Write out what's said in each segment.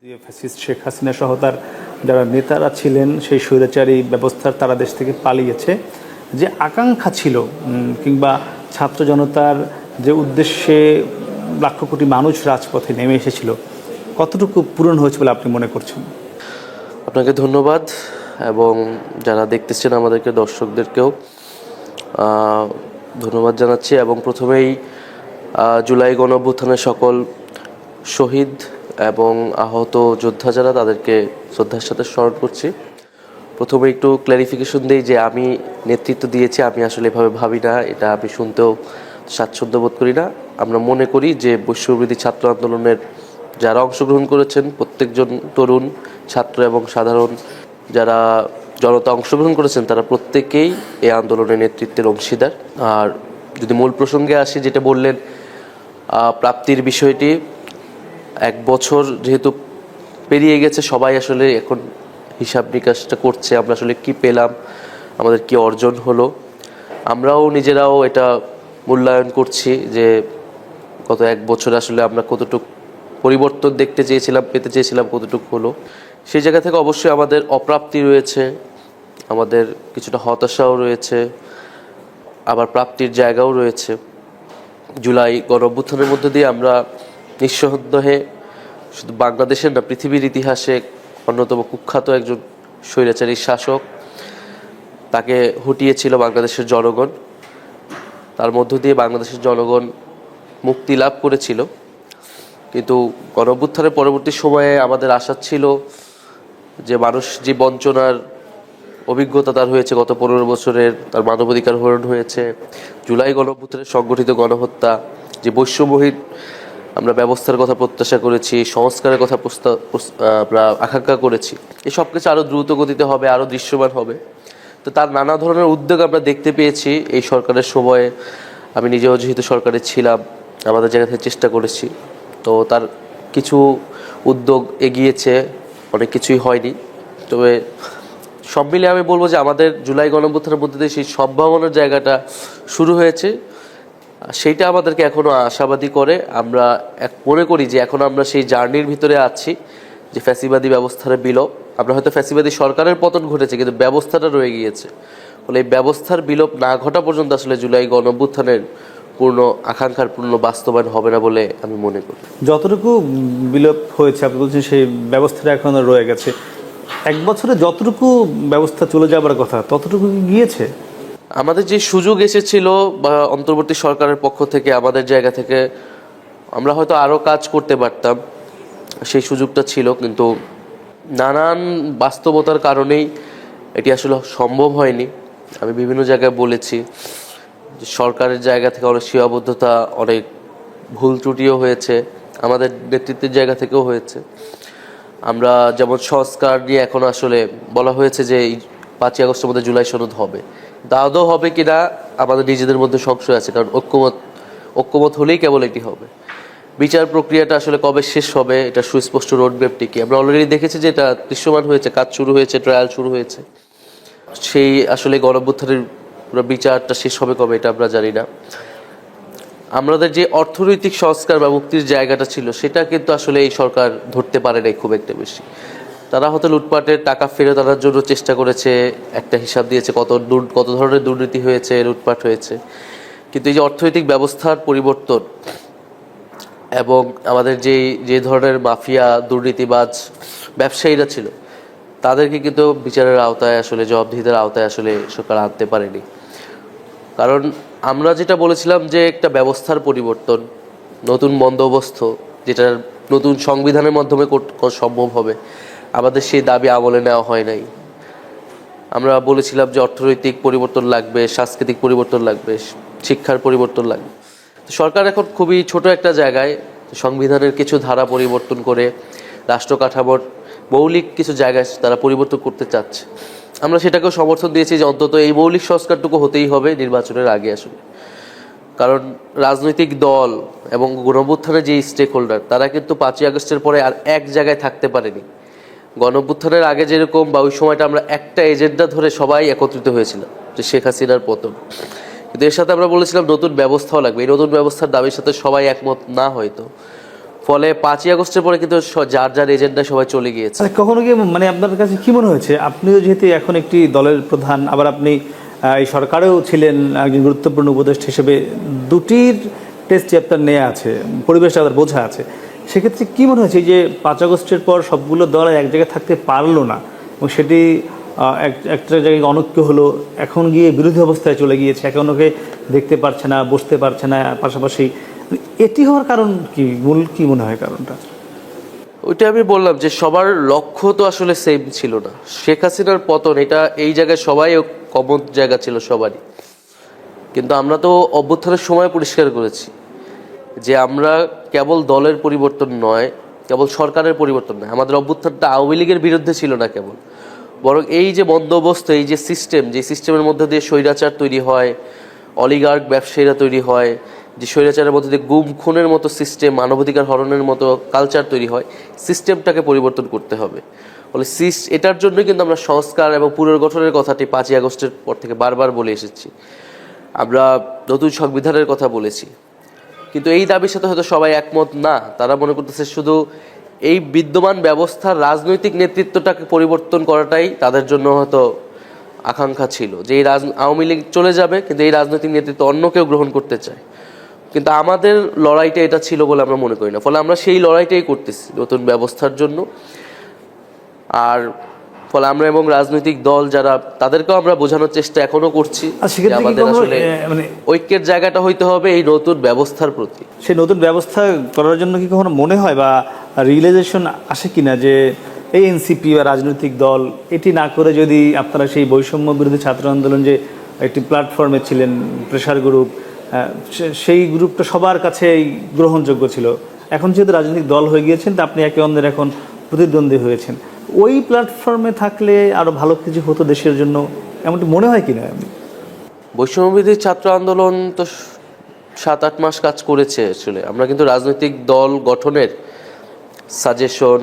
Fascist Sheikh Hasina সহ তার যারা নেতারা ছিলেন সেই স্বৈরাচারী ব্যবস্থার তারা দেশ থেকে পালিয়েছে। যে আকাঙ্ক্ষা ছিল কিংবা ছাত্র জনতার যে উদ্দেশ্যে লাখ কোটি মানুষ রাজপথে নেমে এসেছিল, কতটুকু পূরণ হয়েছে বলে আপনি মনে করছেন? আপনাকে ধন্যবাদ এবং যারা দেখতেছেন আমাদেরকে দর্শকদেরকেও ধন্যবাদ জানাচ্ছি। এবং প্রথমেই জুলাই গণঅভ্যুত্থানের সকল শহীদ এবং আহত যোদ্ধা যারা তাদেরকে শ্রদ্ধার সাথে স্মরণ করছি। প্রথমে একটু ক্ল্যারিফিকেশন দিই যে আমি নেতৃত্ব দিয়েছি, আমি আসলে এভাবে ভাবি না, এটা আমি শুনতেও স্বাচ্ছন্দ্য বোধ করি না। আমরা মনে করি যে বৈষম্যবিরোধী ছাত্র আন্দোলনের যারা অংশগ্রহণ করেছেন প্রত্যেকজন তরুণ ছাত্র এবং সাধারণ যারা জনতা অংশগ্রহণ করেছেন তারা প্রত্যেকেই এই আন্দোলনের নেতৃত্বের অংশীদার। আর যদি মূল প্রসঙ্গে আসি, যেটা বললেন প্রাপ্তির বিষয়টি, 1 বছর যেহেতু পেরিয়ে গেছে, সবাই আসলে এখন হিসাব নিকাশটা করছে আমরা আসলে কি পেলাম, আমাদের কি অর্জন হলো। আমরাও নিজেরাও এটা মূল্যায়ন করছি যে গত 1 বছর আসলে আমরা কতটুকু পরিবর্তন দেখতে চেয়েছিলাম, পেতে চেয়েছিলাম, কতটুকু হলো। সেই জায়গা থেকে অবশ্যই আমাদের অপ্রাপ্তি রয়েছে, আমাদের কিছুটা হতাশাও রয়েছে, আবার প্রাপ্তির জায়গাও রয়েছে। জুলাই গণঅভ্যুত্থানের মধ্যে দিয়ে আমরা নিঃসন্দেহে শুধু বাংলাদেশের না, পৃথিবীর ইতিহাসে অন্যতম কুখ্যাত একজন স্বৈরাচারী শাসক, তাকে হটিয়েছিল বাংলাদেশের জনগণ। তার মধ্য দিয়ে বাংলাদেশের জনগণ মুক্তি লাভ করেছিল। কিন্তু গণঅভ্যুত্থানের পরবর্তী সময়ে আমাদের আশা ছিল যে মানুষ যে বঞ্চনার অভিজ্ঞতা তার হয়েছে গত 15 বছরের, তার মানবাধিকার হরণ হয়েছে, জুলাই গণঅভ্যুত্থানের সংগঠিত গণহত্যা, যে বৈষম্যহীন আমরা ব্যবস্থার কথা প্রত্যাশা করেছি, সংস্কারের কথা আমরা আকাঙ্ক্ষা করেছি, এই সব কিছু আরও দ্রুত গতিতে হবে, আরও দৃশ্যমান হবে। তো তার নানা ধরনের উদ্যোগ আমরা দেখতে পেয়েছি এই সরকারের সময়ে। আমি নিজেও যেহেতু সরকারে ছিলাম, আমাদের জায়গা থেকে চেষ্টা করেছি। তো তার কিছু উদ্যোগ এগিয়েছে, অনেক কিছুই হয়নি। তবে সব মিলিয়ে আমি বলবো যে আমাদের জুলাই গণঅভ্যুত্থানের মধ্যে দিয়ে সেই সম্ভাবনার জায়গাটা শুরু হয়েছে, সেইটা আমাদেরকে এখনও আশাবাদী করে। আমরা মনে করি যে এখন আমরা সেই জার্নির ভিতরে আছি, যে ফ্যাসিবাদী ব্যবস্থার বিলোপ, আমরা হয়তো ফ্যাসিবাদী সরকারের পতন ঘটেছে কিন্তু ব্যবস্থাটা রয়ে গিয়েছে। ফলে এই ব্যবস্থার বিলোপ না ঘটা পর্যন্ত আসলে জুলাই গণঅভ্যুত্থানের পূর্ণ আকাঙ্ক্ষার পূর্ণ বাস্তবায়ন হবে না বলে আমি মনে করি। যতটুকু বিলোপ হয়েছে আপনি বলছেন সেই ব্যবস্থাটা এখনো রয়ে গেছে। 1 বছরে যতটুকু ব্যবস্থা চলে যাবার কথা ততটুকু গিয়েছে? আমাদের যে সুযোগ এসেছিল বা অন্তর্বর্তী সরকারের পক্ষ থেকে আমাদের জায়গা থেকে আমরা হয়তো আরও কাজ করতে পারতাম, সেই সুযোগটা ছিল। কিন্তু নানান বাস্তবতার কারণেই এটি আসলে সম্ভব হয়নি। আমি বিভিন্ন জায়গায় বলেছি যে সরকারের জায়গা থেকে অনেক সীমাবদ্ধতা, অনেক ভুল ত্রুটিও হয়েছে, আমাদের নেতৃত্বের জায়গা থেকেও হয়েছে। আমরা যেমন সংস্কার নিয়ে এখন আসলে বলা হয়েছে যে 5ই আগস্টের মধ্যে জুলাই সনদ হবে, আদৌ হবে কিনা আমাদের নিজেদের মধ্যে সংশয় আছে, কারণ ঐক্যমত হলেই কেবল এটি হবে। বিচার প্রক্রিয়াটা আসলে কবে শেষ হবে এটা সুস্পষ্ট রোডম্যাপটি কি আমরা অলরেডি দেখেছি যে এটা দৃশ্যমান হয়েছে, কাজ শুরু হয়েছে, ট্রায়াল শুরু হয়েছে। সেই আসলে গণঅভ্যুত্থানের পুরো বিচারটা শেষ হবে কবে এটা আমরা জানি না। আমাদের যে অর্থনৈতিক সংস্কার বা মুক্তির জায়গাটা ছিল সেটা কিন্তু আসলে এই সরকার ধরতে পারে নাই খুব একটা বেশি। তারা হয়তো লুটপাটের টাকা ফেরত আনার জন্য চেষ্টা করেছে, একটা হিসাব দিয়েছে কত ধরনের দুর্নীতি হয়েছে, লুটপাট হয়েছে। কিন্তু এই যে অর্থনৈতিক ব্যবস্থার পরিবর্তন এবং আমাদের যে ধরনের মাফিয়া দুর্নীতিবাজ ব্যবসায়ীরা ছিল তাদেরকে কিন্তু বিচারের আওতায় আসলে জবাবদিহিতার আওতায় আসলে সরকার আনতে পারেনি। কারণ আমরা যেটা বলেছিলাম যে একটা ব্যবস্থার পরিবর্তন, নতুন বন্দোবস্ত, যেটা নতুন সংবিধানের মাধ্যমে সম্ভব হবে, আমাদের সেই দাবি আমলে নেওয়া হয় নাই। আমরা বলেছিলাম যে অর্থনৈতিক পরিবর্তন লাগবে, সাংস্কৃতিক পরিবর্তন লাগবে, শিক্ষার পরিবর্তন লাগবে। সরকার এখন খুবই ছোট একটা জায়গায় সংবিধানের কিছু ধারা পরিবর্তন করে রাষ্ট্র কাঠামোর মৌলিক কিছু জায়গায় তারা পরিবর্তন করতে চাচ্ছে। আমরা সেটাকেও সমর্থন দিয়েছি যে অন্তত এই মৌলিক সংস্কারটুকু হতেই হবে নির্বাচনের আগে আসলে। কারণ রাজনৈতিক দল এবং গণঅভ্যুত্থানের যে স্টেক হোল্ডার তারা কিন্তু 5ই আগস্টের পরে আর এক জায়গায় থাকতে পারেনি। গণঅভ্যুত্থানের আগে যেরকম বা ওই সময়টা আমরা একটা এজেন্ডা ধরে সবাই একত্রিত হয়েছিলাম যে শেখ হাসিনার পতন, কিন্তু এর সাথে আমরা বলেছিলাম নতুন ব্যবস্থাও লাগবে। এই নতুন ব্যবস্থার দাবির সাথে সবাই একমত না হয়তো, ফলে 5ই আগস্টের পরে কিন্তু যার যার এজেন্ডায় সবাই চলে গিয়েছে। আচ্ছা, কখনো কি মানে আপনার কাছে কি মনে হয়েছে, আপনিও যেহেতু এখন একটি দলের প্রধান, আবার আপনি এই সরকারেও ছিলেন একজন গুরুত্বপূর্ণ উপদেষ্টা হিসেবে, দুটির টেস্টই আপনার নেওয়া আছে, পরিবেশটা আপনার বোঝা আছে, সেক্ষেত্রে কি মনে হয়েছে যে 5 আগস্টের পর সবগুলো দল এক জায়গায় থাকতে পারলো না এবং সেটি একটা জায়গায় অনৈক্য হলো, এখন গিয়ে বিরোধী অবস্থায় চলে গিয়েছে, একে অন্যকে দেখতে পারছে না, বসতে পারছে না পাশাপাশি, এটি হওয়ার কারণ কি, মূল কি মনে হয় কারণটা? ওইটা আমি বললাম যে সবার লক্ষ্য তো আসলে সেম ছিল না। শেখ হাসিনার পতন, এটা এই জায়গায় সবাই কমন জায়গা ছিল সবারই, কিন্তু আমরা তো অভ্যুত্থানের সময় পরিষ্কার করেছি যে আমরা কেবল দলের পরিবর্তন নয়, কেবল সরকারের পরিবর্তন নয়, আমাদের অভ্যুত্থানটা আওয়ামী লীগের বিরুদ্ধে ছিল না কেবল, বরং এই যে বন্দোবস্ত, এই যে সিস্টেম, যে সিস্টেমের মধ্যে দিয়ে স্বৈরাচার তৈরি হয়, অলিগার্ক ব্যবসায়ীরা তৈরি হয়, যে স্বৈরাচারের মধ্যে দিয়ে গুম খুনের মতো সিস্টেম, মানবাধিকার হরণের মতো কালচার তৈরি হয়, সিস্টেমটাকে পরিবর্তন করতে হবে। ফলে এটার জন্যই কিন্তু আমরা সংস্কার এবং পুনর্গঠনের কথাটি 5ই আগস্টের পর থেকে বারবার বলে এসেছি। আমরা নতুন সংবিধানের কথা বলেছি, কিন্তু এই দাবির সাথে হয়তো সবাই একমত না। তারা মনে করতেছে শুধু এই বিদ্যমান ব্যবস্থার রাজনৈতিক নেতৃত্বটাকে পরিবর্তন করাটাই তাদের জন্য হয়তো আকাঙ্ক্ষা ছিল, যে এই আওয়ামী লীগ চলে যাবে কিন্তু এই রাজনৈতিক নেতৃত্ব অন্য কেউ গ্রহণ করতে চায়। কিন্তু আমাদের লড়াইটা এটা ছিল বলে আমরা মনে করি না, ফলে আমরা সেই লড়াইটাই করতেছি নতুন ব্যবস্থার জন্য। আর ফলে আমরা এবং রাজনৈতিক দল যারা, তাদেরকেও আমরা বোঝানোর চেষ্টা এখনো করছি যে আমাদের আসলে ঐক্যের জায়গাটা হইতে হবে এই নতুন ব্যবস্থার প্রতি। সেই নতুন ব্যবস্থা করার জন্য কি কখনো মনে হয় বা রিয়েলাইজেশন আসে কিনা যে এই এনসিপি বা রাজনৈতিক দল এটি না করে যদি আপনারা সেই বৈষম্য বিরোধী ছাত্র আন্দোলন যে একটি প্ল্যাটফর্মে ছিলেন, প্রেশার গ্রুপ, সেই গ্রুপটা সবার কাছেই গ্রহণযোগ্য ছিল, এখন যেহেতু রাজনৈতিক দল হয়ে গিয়েছেন তা আপনি একে অন্যের এখন প্রতিদ্বন্দ্বী হয়েছেন, ওই প্ল্যাটফর্মে থাকলে আরও ভালো কিছু হতো দেশের জন্য, এমনটি মনে হয় কিনা? বৈষম্যবিরোধী ছাত্র আন্দোলন তো 7-8 মাস কাজ করেছে আসলে। আমরা কিন্তু রাজনৈতিক দল গঠনের সাজেশন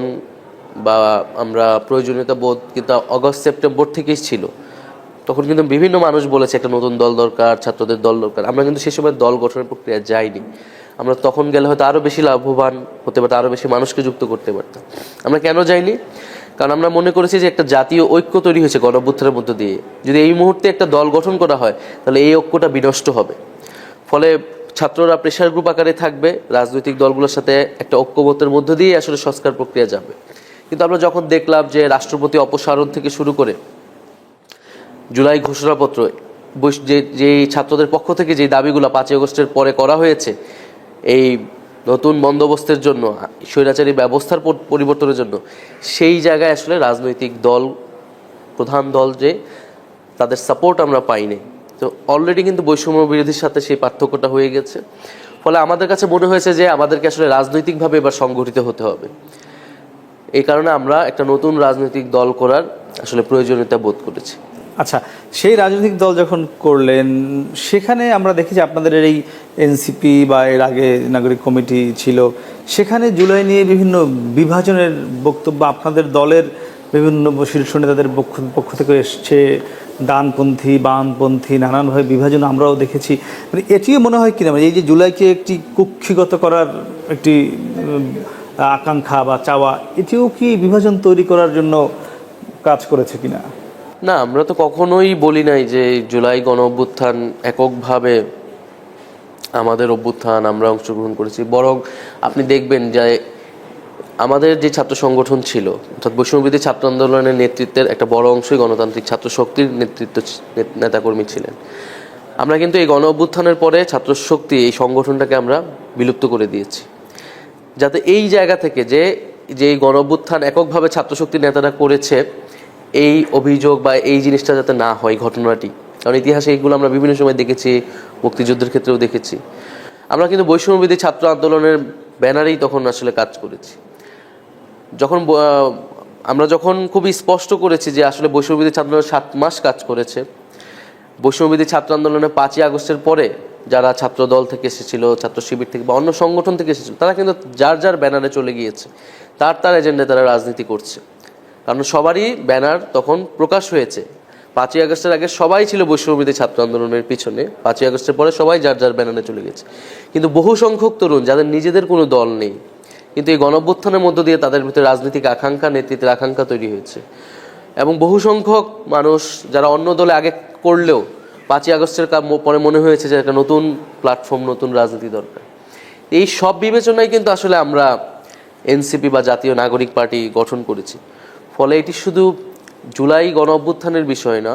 বা আমরা প্রয়োজনীয়তা বোধ কিন্তু আগস্ট সেপ্টেম্বর থেকেই ছিল। তখন কিন্তু বিভিন্ন মানুষ বলেছে একটা নতুন দল দরকার, ছাত্রদের দল দরকার। আমরা কিন্তু সে সময় দল গঠনের প্রক্রিয়া যাইনি। আমরা তখন গেলে হয়তো আরও বেশি লাভবান হতে পারতাম, আরও বেশি মানুষকে যুক্ত করতে পারতাম। আমরা কেন যাইনি? কারণ আমরা মনে করেছি যে একটা জাতীয় ঐক্য তৈরি হয়েছে গণঅভ্যুত্থানের মধ্য দিয়ে, যদি এই মুহূর্তে একটা দল গঠন করা হয় তাহলে এই ঐক্যটা বিনষ্ট হবে। ফলে ছাত্ররা প্রেশার গ্রুপ আকারে থাকবে, রাজনৈতিক দলগুলোর সাথে একটা ঐক্যমতের মধ্য দিয়ে আসলে সংস্কার প্রক্রিয়া যাবে। কিন্তু আমরা যখন দেখলাম যে রাষ্ট্রপতি অপসারণ থেকে শুরু করে জুলাই ঘোষণাপত্র, যে ছাত্রদের পক্ষ থেকে যে দাবিগুলো 5ই আগস্টের পরে করা হয়েছে এই নতুন বন্দোবস্তের জন্য, স্বৈরাচারী ব্যবস্থার পরিবর্তনের জন্য, সেই জায়গায় আসলে রাজনৈতিক দল, প্রধান দল যে তাদের সাপোর্ট আমরা পাইনি। তো অলরেডি কিন্তু বৈষম্য বিরোধীর সাথে সেই পার্থক্যটা হয়ে গেছে। ফলে আমাদের কাছে মনে হয়েছে যে আমাদেরকে আসলে রাজনৈতিকভাবে এবার সংগঠিত হতে হবে। এই কারণে আমরা একটা নতুন রাজনৈতিক দল করার আসলে প্রয়োজনীয়তা বোধ করেছি। আচ্ছা, সেই রাজনৈতিক দল যখন করলেন, সেখানে আমরা দেখি যে আপনাদের এই এনসিপি বা এর আগে নাগরিক কমিটি ছিল, সেখানে জুলাই নিয়ে বিভিন্ন বিভাজনের বক্তব্য আপনাদের দলের বিভিন্ন শীর্ষ নেতাদের পক্ষ থেকে এসছে, ডানপন্থী বামপন্থী নানানভাবে বিভাজন আমরাও দেখেছি। মানে এটিও মনে হয় কিনা এই যে জুলাইকে একটি কুক্ষিগত করার একটি আকাঙ্ক্ষা বা চাওয়া, এটিও কি বিভাজন তৈরি করার জন্য কাজ করেছে কিনা? না, আমরা তো কখনোই বলি নাই যে জুলাই গণ অভ্যুত্থান এককভাবে আমাদের অভ্যুত্থান, আমরা অংশগ্রহণ করেছি। বরং আপনি দেখবেন যে আমাদের যে ছাত্র সংগঠন ছিল, অর্থাৎ বৈষম্যবিরোধী ছাত্র আন্দোলনের নেতৃত্বের একটা বড় অংশই গণতান্ত্রিক ছাত্র শক্তির নেতাকর্মী ছিলেন। আমরা কিন্তু এই গণ অভ্যুত্থানের পরে ছাত্র শক্তি এই সংগঠনটাকে আমরা বিলুপ্ত করে দিয়েছি, যাতে এই জায়গা থেকে যে এই গণ অভ্যুত্থান এককভাবে ছাত্র শক্তির নেতারা করেছে এই অভিযোগ বা এই জিনিসটা যাতে না হয় ঘটনাটি। কারণ ইতিহাসে এইগুলো আমরা বিভিন্ন সময় দেখেছি, মুক্তিযুদ্ধের ক্ষেত্রেও দেখেছি। আমরা কিন্তু বৈষম্যবিরোধী ছাত্র আন্দোলনের ব্যানারেই তখন আসলে কাজ করেছি। আমরা যখন খুবই স্পষ্ট করেছি যে আসলে বৈষম্যবিরোধী ছাত্র আন্দোলন 7 মাস কাজ করেছে, বৈষম্যবিরোধী ছাত্র আন্দোলনে 5ই আগস্টের পরে যারা ছাত্র দল থেকে এসেছিল, ছাত্র শিবির থেকে বা অন্য সংগঠন থেকে এসেছিল, তারা কিন্তু যার যার ব্যানারে চলে গিয়েছে, তার এজেন্ডায় তারা রাজনীতি করছে। কারণ সবারই ব্যানার তখন প্রকাশ হয়েছে। 5ই আগস্টের আগে সবাই ছিল বৈষম্যবিরোধী ছাত্র আন্দোলনের পিছনে, 5ই আগস্টের পরে সবাই যার যার ব্যানারে চলে গেছে। কিন্তু বহু সংখ্যক তরুণ যাদের নিজেদের কোনো দল নেই, কিন্তু এই গণঅভ্যুত্থানের মধ্য দিয়ে তাদের ভিতরে রাজনৈতিক আকাঙ্ক্ষা, নেতৃত্বের আকাঙ্ক্ষা তৈরি হয়েছে। এবং বহু সংখ্যক মানুষ যারা অন্য দলে আগে করলেও 5ই আগস্টের পরে মনে হয়েছে যে একটা নতুন প্ল্যাটফর্ম, নতুন রাজনীতি দরকার। এই সব বিবেচনায় কিন্তু আসলে আমরা এনসিপি বা জাতীয় নাগরিক পার্টি গঠন করেছি। ফলে এটি শুধু জুলাই গণঅভ্যুত্থানের বিষয় না,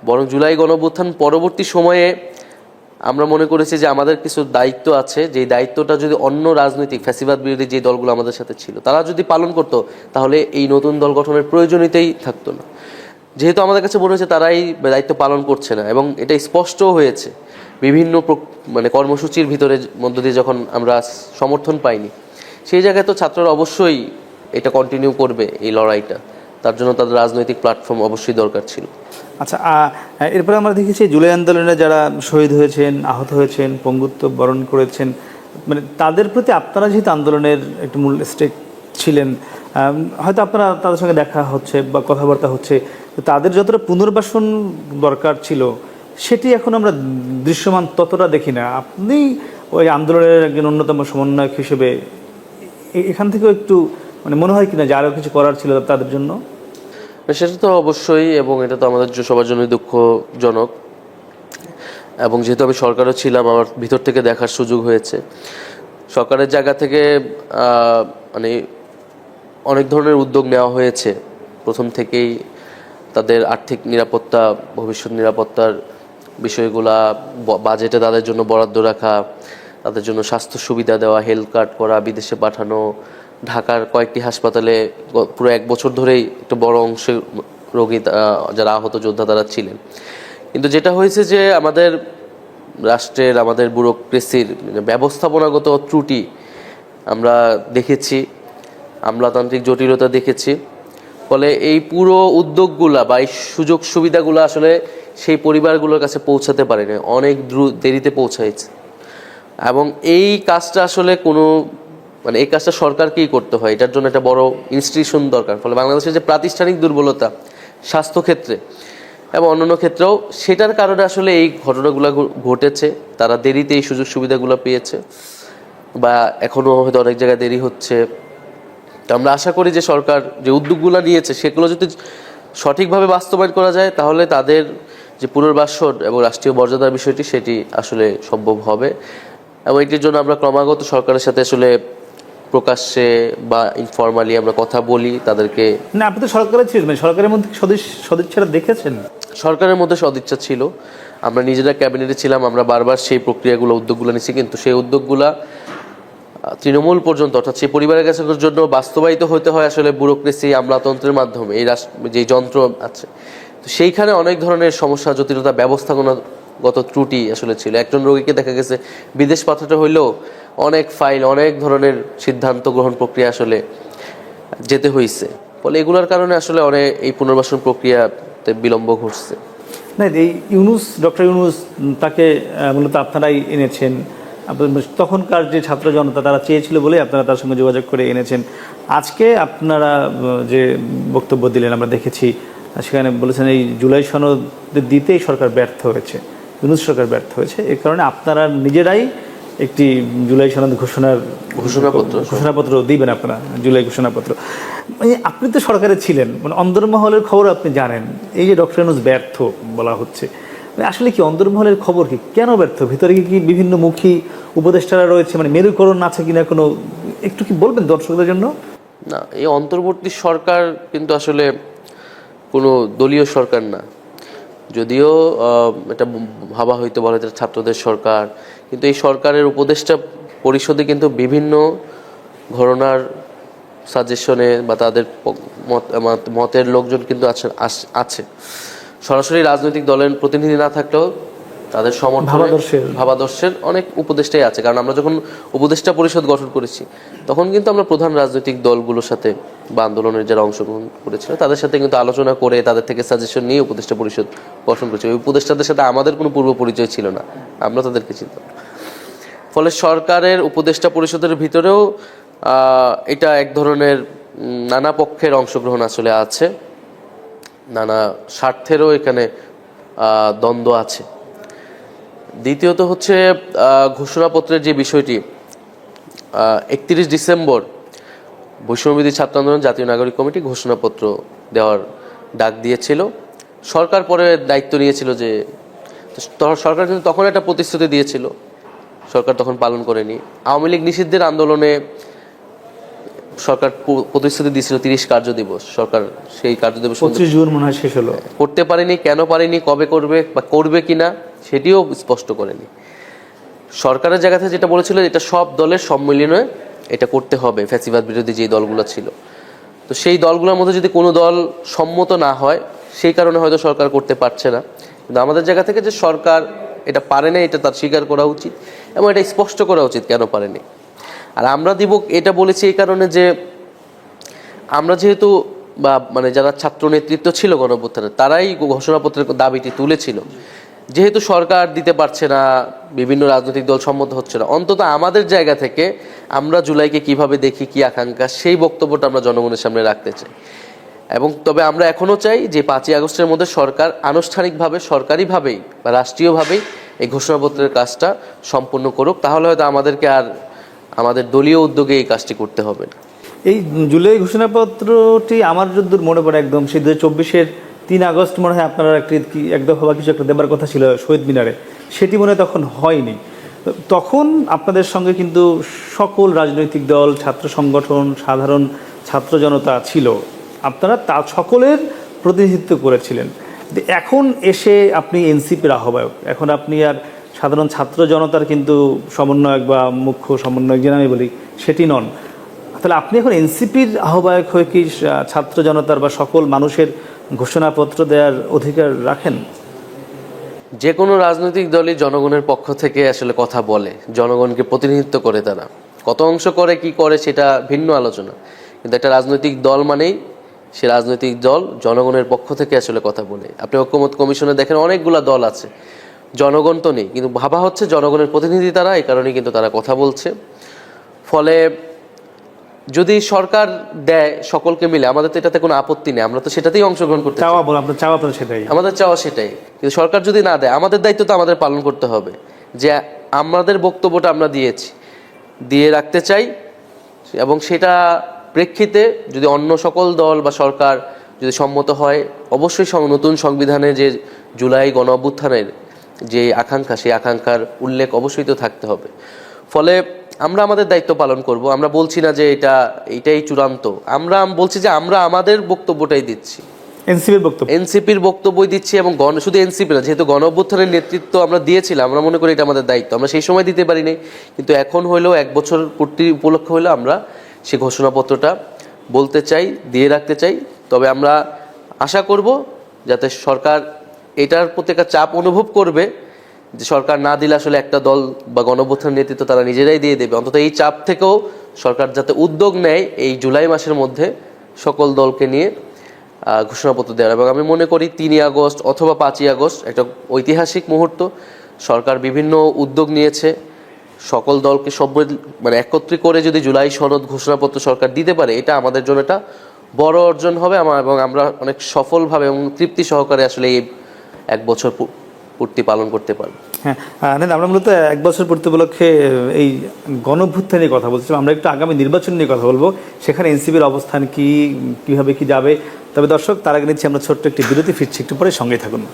বরং জুলাই গণঅভ্যুত্থান পরবর্তী সময়ে আমরা মনে করেছি যে আমাদের কিছু দায়িত্ব আছে, যেই দায়িত্বটা যদি অন্য রাজনৈতিক ফ্যাসিবাদ বিরোধী যে দলগুলো আমাদের সাথে ছিল তারা যদি পালন করতো, তাহলে এই নতুন দল গঠনের প্রয়োজনীয়তাই থাকতো না। যেহেতু আমাদের কাছে মনে হয়েছে তারাই দায়িত্ব পালন করছে না, এবং এটা স্পষ্টও হয়েছে বিভিন্ন কর্মসূচির ভিতরে মধ্য দিয়ে যখন আমরা সমর্থন পাইনি, সেই জায়গায় তো ছাত্ররা অবশ্যই এটা কন্টিনিউ করবে এই লড়াইটা। তার জন্য তাদের রাজনৈতিক প্ল্যাটফর্ম অবশ্যই দরকার ছিল। আচ্ছা, এরপরে আমরা দেখেছি জুলাই আন্দোলনে যারা শহীদ হয়েছেন, আহত হয়েছেন, পঙ্গুত্ব বরণ করেছেন, মানে তাদের প্রতি আপনারা যেহেতু আন্দোলনের একটি মূল স্টেক ছিলেন, হয়তো আপনারা তাদের সঙ্গে দেখা হচ্ছে বা কথাবার্তা হচ্ছে, তাদের যতটা পুনর্বাসন দরকার ছিল সেটি এখন আমরা দৃশ্যমান ততটা দেখি না। আপনি ওই আন্দোলনের একজন অন্যতম সমন্বয়ক হিসেবে এখান থেকেও একটু মনে হয় কিনা যে আরও কিছু করার ছিল তাদের জন্য? সেটা তো অবশ্যই, এবং এটা তো আমাদের সবার জন্যই দুঃখজনক। এবং যেহেতু আমি সরকারও ছিলাম, আমার ভিতর থেকে দেখার সুযোগ হয়েছে। সরকারের জায়গা থেকে অনেক ধরনের উদ্যোগ নেওয়া হয়েছে। প্রথম থেকেই তাদের আর্থিক নিরাপত্তা, ভবিষ্যৎ নিরাপত্তার বিষয়গুলা, বাজেটে তাদের জন্য বরাদ্দ রাখা, তাদের জন্য স্বাস্থ্য সুবিধা দেওয়া, হেলথ কার্ড করা, বিদেশে পাঠানো, ঢাকার কয়েকটি হাসপাতালে পুরো 1 বছর ধরেই একটা বড় অংশের রোগী যারা আহত যোদ্ধা তারা ছিলেন। কিন্তু যেটা হয়েছে যে আমাদের রাষ্ট্রের, আমাদের ব্যুরোক্রেসির ব্যবস্থাপনাগত ত্রুটি আমরা দেখেছি, আমলাতান্ত্রিক জটিলতা দেখেছি। ফলে এই পুরো উদ্যোগগুলা বা এই সুযোগ সুবিধাগুলো আসলে সেই পরিবারগুলোর কাছে পৌঁছাতে পারেনি, অনেক দেরিতে পৌঁছাইছে। এবং এই কাজটা আসলে এই কাজটা সরকারকেই করতে হয়, এটার জন্য একটা বড় ইনস্টিটিউশন দরকার। ফলে বাংলাদেশের যে প্রাতিষ্ঠানিক দুর্বলতা স্বাস্থ্যক্ষেত্রে এবং অন্যান্য ক্ষেত্রেও, সেটার কারণে আসলে এই ঘটনাগুলো ঘটেছে। তারা দেরিতে এই সুযোগ সুবিধাগুলো পেয়েছে, বা এখনও হয়তো অনেক জায়গায় দেরি হচ্ছে। তো আমরা আশা করি যে সরকার যে উদ্যোগগুলো নিয়েছে সেগুলো যদি সঠিকভাবে বাস্তবায়ন করা যায়, তাহলে তাদের যে পুনর্বাসন এবং রাষ্ট্রীয় মর্যাদার বিষয়টি সেটি আসলে সম্ভব হবে। এবং এটির জন্য আমরা ক্রমাগত সরকারের সাথে আসলে প্রকাশ্যে বা ইনফরমালি আমরা কথা বলি তাদেরকে। না, আপনি তো সরকারে ছিলেন, সরকারের মধ্যে সদিচ্ছাটা দেখেছেন? সরকারের মধ্যে সদিচ্ছা ছিল, আমরা নিজেরা ক্যাবিনেটে ছিলাম, আমরা বারবার সেই প্রক্রিয়াগুলো, উদ্যোগগুলো নিচ্ছি, কিন্তু সেই উদ্যোগগুলা তৃণমূল পর্যন্ত, অর্থাৎ সেই পরিবারের কাছে জন্য বাস্তবায়িত হতে হয় আসলে ব্যুরোক্রেসি, আমলাতন্ত্রের মাধ্যমে। এই যে যন্ত্র আছে, তো সেইখানে অনেক ধরনের সমস্যা, জটিলতা, ব্যবস্থাপনাগত ত্রুটি আসলে ছিল। একজন রোগীকে দেখা গেছে বিদেশ পাঠাতে হইলেও অনেক ফাইল, অনেক ধরনের সিদ্ধান্ত গ্রহণ প্রক্রিয়া আসলে যেতে হয়েছে। ফলে এগুলোর কারণে আসলে এই পুনর্বাসন প্রক্রিয়াতে বিলম্ব ঘটছে। না, এই ডক্টর ইউনূস তাকে মূলত আপনারাই এনেছেন। তখনকার যে ছাত্র জনতা তারা চেয়েছিল বলে আপনারা তার সঙ্গে যোগাযোগ করে এনেছেন। আজকে আপনারা যে বক্তব্য দিলেন আমরা দেখেছি, সেখানে বলেছেন এই জুলাই সনদ দিতেই সরকার ব্যর্থ হয়েছে, ইউনূস সরকার ব্যর্থ হয়েছে। এই কারণে আপনারা নিজেরাই একটি জুলাই সনদ ঘোষণাপত্র দিবেন, আপনারা জুলাই ঘোষণাপত্র। আপনি তো সরকারে ছিলেন, অন্দরমহলের খবর আপনি জানেন। এই যে ডক্টর ইউনূস ব্যর্থ বলা হচ্ছে, আসলে কি অন্দরমহলের খবর কি, কেন ব্যর্থ? ভিতরে কি বিভিন্ন মুখী উপদেষ্টারা রয়েছে, মেরুকরণ আছে কিনা কোনো, একটু কি বলবেন দর্শকদের জন্য? না, এই অন্তর্বর্তী সরকার কিন্তু আসলে কোনো দলীয় সরকার না। যদিও এটা ভাবা হইতে বলা হয় ছাত্রদের সরকার, কিন্তু এই সরকারের উপদেষ্টা পরিষদে কিন্তু বিভিন্ন ঘটনার সাজেশনে বা তাদের মতের লোকজন কিন্তু আছে। সরাসরি রাজনৈতিক দলের প্রতিনিধি না থাকলেও তাদের ভাবাদর্শের অনেক উপদেষ্টাই আছে। কারণ আমরা যখন উপদেষ্টা পরিষদ গঠন করেছি, তখন কিন্তু আমরা প্রধান রাজনৈতিক দলগুলোর সাথে বা আন্দোলনের যারা অংশগ্রহণ করেছিল তাদের সাথে কিন্তু আলোচনা করে তাদের থেকে সাজেশন নিয়ে উপদেষ্টা পরিষদ গঠন করেছি। ওই উপদেষ্টাদের সাথে আমাদের কোনো পূর্ব পরিচয় ছিল না, আমরা তাদেরকে চিনতাম। ফলে সরকারের উপদেষ্টা পরিষদের ভিতরেও এটা এক ধরনের নানা পক্ষের অংশগ্রহণ আসলে আছে, নানা স্বার্থেরও এখানে দ্বন্দ্ব আছে। দ্বিতীয়ত হচ্ছে ঘোষণাপত্রের যে বিষয়টি, 31 ডিসেম্বর বৈষম্যবিরোধী ছাত্র আন্দোলন জাতীয় নাগরিক কমিটি ঘোষণাপত্র দেওয়ার ডাক দিয়েছিল। সরকার পরে দায়িত্ব নিয়েছিল যে সরকার কিন্তু তখন একটা প্রতিশ্রুতি দিয়েছিল, সরকার তখন পালন করেনি। আওয়ামী লীগ নিষিদ্ধের আন্দোলনে সরকার প্রতিশ্রুতি দিয়েছিল 30 কার্যদিবস, সরকার সেই কার্যদিবস 25 জুন মনে হয় শেষ হলো, করতে পারেনি। কেন পারেনি, কবে করবে বা করবে কিনা সেটিও স্পষ্ট করেনি। সরকারের জায়গা থেকে যেটা বলেছিল এটা সব দলের সম্মিলনে এটা করতে হবে, ফ্যাসিবাদ বিরোধী যে দলগুলো ছিল। তো সেই দলগুলোর মধ্যে যদি কোনো দল সম্মত না হয়, সেই কারণে হয়তো সরকার করতে পারছে না। কিন্তু আমাদের জায়গা থেকে যে সরকার এটা পারে না, এটা তার স্বীকার করা উচিত এবং এটা স্পষ্ট করা উচিত কেন পারেনি। আর আমরা দিব এটা বলেছি এই কারণে যে আমরা যেহেতু বা মানে যারা ছাত্র নেতৃত্ব ছিল গণঅভ্যুত্থানের, তারাই ঘোষণাপত্রের দাবিটি তুলেছিল। যেহেতু সরকার দিতে পারছে না, বিভিন্ন রাজনৈতিক দল সম্মত হচ্ছে না, অন্তত আমাদের জায়গা থেকে আমরা জুলাইকে কিভাবে দেখি, কি আকাঙ্ক্ষা, সেই বক্তব্যটা আমরা জনগণের সামনে রাখতে চাই। এবং তবে আমরা এখনও চাই যে 5ই আগস্টের মধ্যে সরকার আনুষ্ঠানিকভাবে, সরকারিভাবেই বা রাষ্ট্রীয়ভাবেই এই ঘোষণাপত্রের কাজটা সম্পূর্ণ করুক। তাহলে হয়তো আমাদেরকে আর আমাদের দলীয় উদ্যোগে এই কাজটি করতে হবে না। এই জুলাই ঘোষণাপত্রটি আমার যদ্দূর মনে পড়ে একদম সেই 2024-এর 3 আগস্ট মনে হয় আপনারা এক দফা বা কিছু একটা দেবার কথা ছিল শহীদ মিনারে, সেটি মনে হয় তখন হয়নি। তখন আপনাদের সঙ্গে কিন্তু সকল রাজনৈতিক দল, ছাত্র সংগঠন, সাধারণ ছাত্র জনতা ছিল, আপনারা তা সকলের প্রতিনিধিত্ব করেছিলেন। এখন এসে আপনি এনসিপির আহ্বায়ক, এখন আপনি আর সাধারণ ছাত্র জনতার কিন্তু সমন্বয়ক বা মুখ্য সমন্বয়ক যেন আমি বলি সেটি নন। তাহলে আপনি এখন এনসিপির আহ্বায়ক হয়ে কি ছাত্র জনতার বা সকল মানুষের ঘোষণাপত্র দেওয়ার অধিকার রাখেন? যে কোনো রাজনৈতিক দলই জনগণের পক্ষ থেকে আসলে কথা বলে, জনগণকে প্রতিনিধিত্ব করে। তারা কত অংশ করে, কি করে, সেটা ভিন্ন আলোচনা। কিন্তু একটা রাজনৈতিক দল মানেই সে রাজনৈতিক দল জনগণের পক্ষ থেকে আসলে কথা বলে। আপনি ঐক্যমত্য কমিশনে দেখেন অনেকগুলা দল আছে, জনগণ তো নেই, কিন্তু ভাবা হচ্ছে জনগণের প্রতিনিধি তারা, এই কারণেই কিন্তু তারা কথা বলছে। ফলে যদি সরকার দেয় সকলকে মিলে, আমাদের তো এটাতে কোনো আপত্তি নেই, আমরা তো সেটাতেই অংশগ্রহণ করতে চাই। আপনার সেটাই, আমাদের চাওয়া সেটাই। কিন্তু সরকার যদি না দেয়, আমাদের দায়িত্ব তো আমাদের পালন করতে হবে, যে আমাদের বক্তব্যটা আমরা দিয়ে রাখতে চাই। এবং সেটা প্রেক্ষিতে যদি অন্য সকল দল বা সরকার যদি সম্মত হয়, অবশ্যই নতুন সংবিধানে যে জুলাই গণ অভ্যুত্থানের যে আকাঙ্ক্ষা, সেই আকাঙ্ক্ষার উল্লেখ অবশ্যই তো থাকতে হবে। ফলে আমরা আমাদের দায়িত্ব পালন করব। আমরা বলছি না যে এটাই চূড়ান্ত, আমরা বলছি যে আমরা আমাদের বক্তব্যটাই দিচ্ছি, এনসিপির বক্তব্যই দিচ্ছি। এবং শুধু এনসিপি না, যেহেতু গণ অভ্যুত্থানের নেতৃত্ব আমরা দিয়েছিলাম, আমরা মনে করি এটা আমাদের দায়িত্ব। আমরা সেই সময় দিতে পারিনি, কিন্তু এখন হইলেও 1 বছর পূর্তি উপলক্ষে হইলেও আমরা সেই ঘোষণাপত্রটা বলতে চাই, দিয়ে রাখতে চাই। তবে আমরা আশা করব যাতে সরকার এটার প্রতি একটা চাপ অনুভব করবে, যে সরকার না দিলে আসলে একটা দল বা গণঅভ্যুত্থানের নেতৃত্ব তারা নিজেরাই দিয়ে দেবে। অন্তত এই চাপ থেকেও সরকার যাতে উদ্যোগ নেয় এই জুলাই মাসের মধ্যে সকল দলকে নিয়ে ঘোষণাপত্র দেওয়ার। এবং আমি মনে করি 3 আগস্ট অথবা 5ই আগস্ট একটা ঐতিহাসিক মুহূর্ত। সরকার বিভিন্ন উদ্যোগ নিয়েছে, সকল দলকে মানে একত্রিত করে যদি জুলাই সনদ ঘোষণাপত্র সরকার দিতে পারে, এটা আমাদের জন্য একটা বড় অর্জন হবে। এবং আমরা অনেক সফলভাবে এবং তৃপ্তি সহকারে আসলে এই 1 বছর পূর্তি পালন করতে পারবো। হ্যাঁ, আমরা মূলত 1 বছর পূর্তি উপলক্ষে এই গণঅভ্যুত্থান নিয়ে কথা বলছিলাম। আমরা একটু আগামী নির্বাচন নিয়ে কথা বলবো, সেখানে এনসিপির অবস্থান কিভাবে কি যাবে। তবে দর্শক, তার আগে নিচ্ছি আমরা ছোট্ট একটি বিরতি, ফিরছি একটু পরে, সঙ্গেই থাকুন।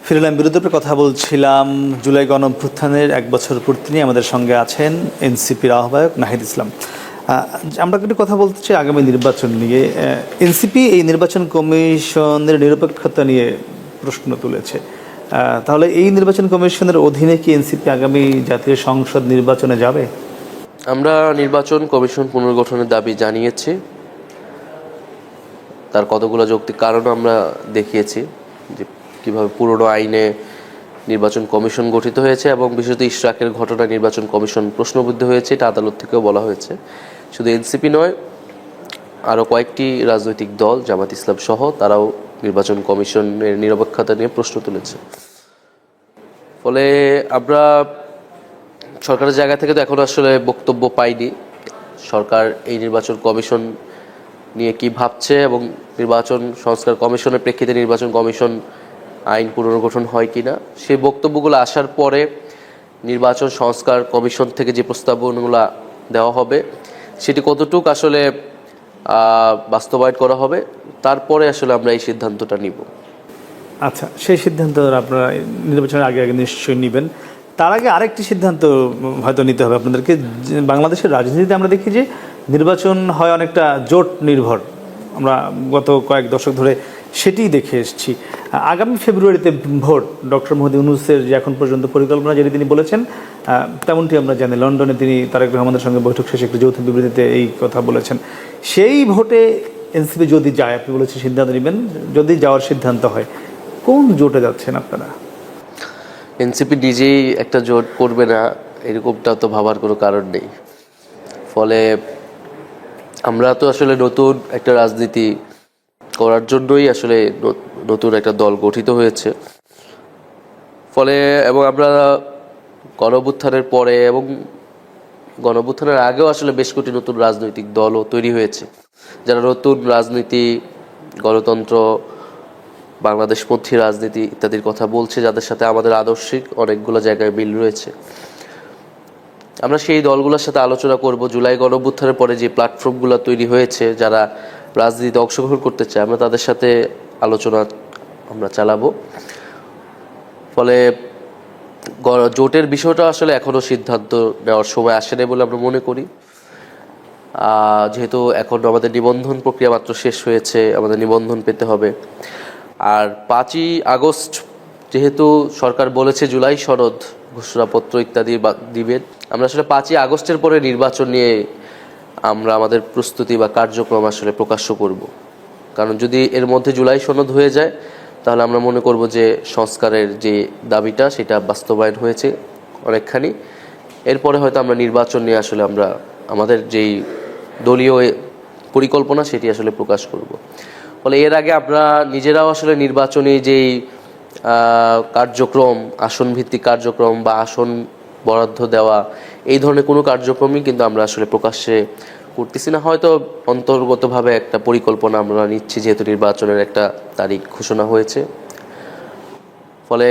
ফিরলাম বিরতির পর, কথা বলছিলাম জুলাই গণঅভ্যুত্থানের 1 বছর পূর্তি নিয়ে। আমাদের সঙ্গে আছেন এনসিপির আহ্বায়ক নাহিদ ইসলাম। আমরা একটু কথা বলতে চাই আগামী নির্বাচন নিয়ে। এনসিপি এই নির্বাচন কমিশনের নিরপেক্ষতা নিয়ে প্রশ্ন তুলেছে। তাহলে এই নির্বাচন কমিশনের অধীনে কি এনসিপি আগামী জাতীয় সংসদ নির্বাচনে যাবে? আমরা নির্বাচন কমিশন পুনর্গঠনের দাবি জানিয়েছি, তার কতগুলো যৌক্তিক কারণ আমরা দেখিয়েছি, যে কীভাবে পুরনো আইনে নির্বাচন কমিশন গঠিত হয়েছে এবং বিশেষত ইশরাকের ঘটনা নির্বাচন কমিশন প্রশ্নবিদ্ধ হয়েছে, এটা আদালত থেকেও বলা হয়েছে। শুধু এনসিপি নয়, আরও কয়েকটি রাজনৈতিক দল, জামাত ইসলাম সহ, তারাও নির্বাচন কমিশনের নিরপেক্ষতা নিয়ে প্রশ্ন তুলেছে। ফলে আমরা সরকারের জায়গা থেকে তো এখন আসলে বক্তব্য পাইনি। সরকার এই নির্বাচন কমিশন নিয়ে কি ভাবছে এবং নির্বাচন সংস্কার কমিশনের প্রেক্ষিতে নির্বাচন কমিশন আইন পুনর্গঠন হয় কিনা, সেই বক্তব্যগুলো আসার পরে নির্বাচন সংস্কার কমিশন থেকে যে প্রস্তাবনাগুলো দেওয়া হবে সেটি কতটুকু আসলে বাস্তবায়ন করা হবে, তারপরে আসলে আমরা এই সিদ্ধান্তটা নিব। আচ্ছা, সেই সিদ্ধান্ত আপনারা নির্বাচনের আগে আগে নিশ্চয়ই নেবেন। তার আগে আরেকটি সিদ্ধান্ত হয়তো নিতে হবে আপনাদেরকে। বাংলাদেশের রাজনীতিতে আমরা দেখি যে নির্বাচন হয় অনেকটা জোট নির্ভর, আমরা গত কয়েক দশক ধরে সেটিই দেখে এসেছি। আগামী ফেব্রুয়ারিতে ভোট, ডক্টর মোহাম্মদ ইউনূসের যে এখন পর্যন্ত পরিকল্পনা যেটি তিনি বলেছেন তেমনটি আমরা জানি। লন্ডনে তিনি তারেক রহমানের সঙ্গে বৈঠক শেষে একটি যৌথ বিবৃতিতে এই কথা বলেছেন। সেই ভোটে এনসিপি যদি যায়, আপনি বলেছেন সিদ্ধান্ত নেবেন, যদি যাওয়ার সিদ্ধান্ত হয়, কোন জোটে যাচ্ছেন আপনারা? এনসিপি নিজেই একটা জোট করবে না এরকমটা তো ভাবার কোনো কারণ নেই। ফলে আমরা তো আসলে নতুন একটা রাজনীতি করার জন্যই আসলে নতুন একটা দল গঠিত হয়েছে। ফলে এবং আমরা গণঅভ্যুত্থানের পরে এবং গণঅভ্যুত্থানের আগেও আসলে বেশ কটি নতুন রাজনৈতিক দলও তৈরি হয়েছে, যারা নতুন রাজনীতি, গণতন্ত্র, বাংলাদেশপন্থী রাজনীতি ইত্যাদির কথা বলছে, যাদের সাথে আমাদের আদর্শিক অনেকগুলো জায়গায় মিল রয়েছে। আমরা সেই দলগুলোর সাথে আলোচনা করব। জুলাই গণঅভ্যুত্থানের পরে যে প্ল্যাটফর্মগুলো তৈরি হয়েছে, যারা রাজনীতিতে অংশগ্রহণ করতে চায়, আমরা তাদের সাথে আলোচনা আমরা চালাবো। ফলে জোটের বিষয়টা আসলে এখনও সিদ্ধান্ত নেওয়ার সময় আসেনি বলে আমরা মনে করি। যেহেতু এখন আমাদের নিবন্ধন প্রক্রিয়া মাত্র শেষ হয়েছে, আমাদের নিবন্ধন পেতে হবে। আর 5ই আগস্ট যেহেতু সরকার বলেছে জুলাই সনদ ঘোষণাপত্র ইত্যাদি দিবেন, আমরা আসলে 5ই আগস্টের পরে নির্বাচন নিয়ে আমরা আমাদের প্রস্তুতি বা কার্যক্রম আসলে প্রকাশ্য করব। কারণ যদি এর মধ্যে জুলাই সনদ হয়ে যায়, তাহলে আমরা মনে করব যে সংস্কারের যে দাবিটা সেটা বাস্তবায়ন হয়েছে অনেকখানি। এরপরে হয়তো আমরা নির্বাচন নিয়ে আসলে আমরা আমাদের যেই দলীয় পরিকল্পনা সেটি আসলে প্রকাশ করব। ফলে এর আগে আমরা নিজেরাও আসলে নির্বাচনী যেই কার্যক্রম, আসন ভিত্তিক কার্যক্রম বা আসন বরাদ্দ দেওয়া, এই ধরনের কোনো কার্যক্রমই কিন্তু আমরা আসলে প্রকাশ্যে করতেছি না। হয়তো অন্তর্গতভাবে একটা পরিকল্পনা আমরা নিচ্ছি, যেহেতু নির্বাচনের একটা তারিখ ঘোষণা হয়েছে। ফলে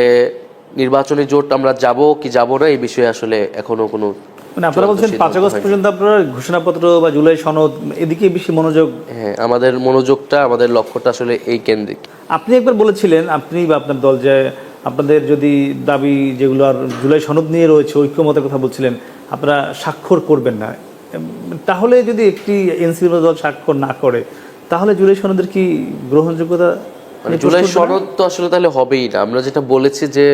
নির্বাচনী জোট আমরা যাব কি যাব না এই বিষয়ে আসলে এখনো কোনো, মানে আপনারা বলছেন 5 আগস্ট পর্যন্ত আপনারা ঘোষণাপত্র বা জুলাই সনদ এদিকে বেশি মনোযোগ? হ্যাঁ, আমাদের মনোযোগটা, আমাদের লক্ষ্যটা আসলে এই কেন্দ্রিক। আপনি একবার বলেছিলেন, আপনি বা আপনার দল, যে আপনাদের যদি দাবি যেগুলো আর জুলাই সনদ নিয়ে রয়েছে, ঐক্যমতের কথা বলছিলেন, আপনারা স্বাক্ষর করবেন না। তাহলে যদি একটি এনসিপি দল স্বাক্ষর না করে, তাহলে জুলাই সনদের কি গ্রহণযোগ্যতা? মানে জুলাই সনদ তো আসলে তাহলে হবেই না। আমরা যেটা বলেছি যে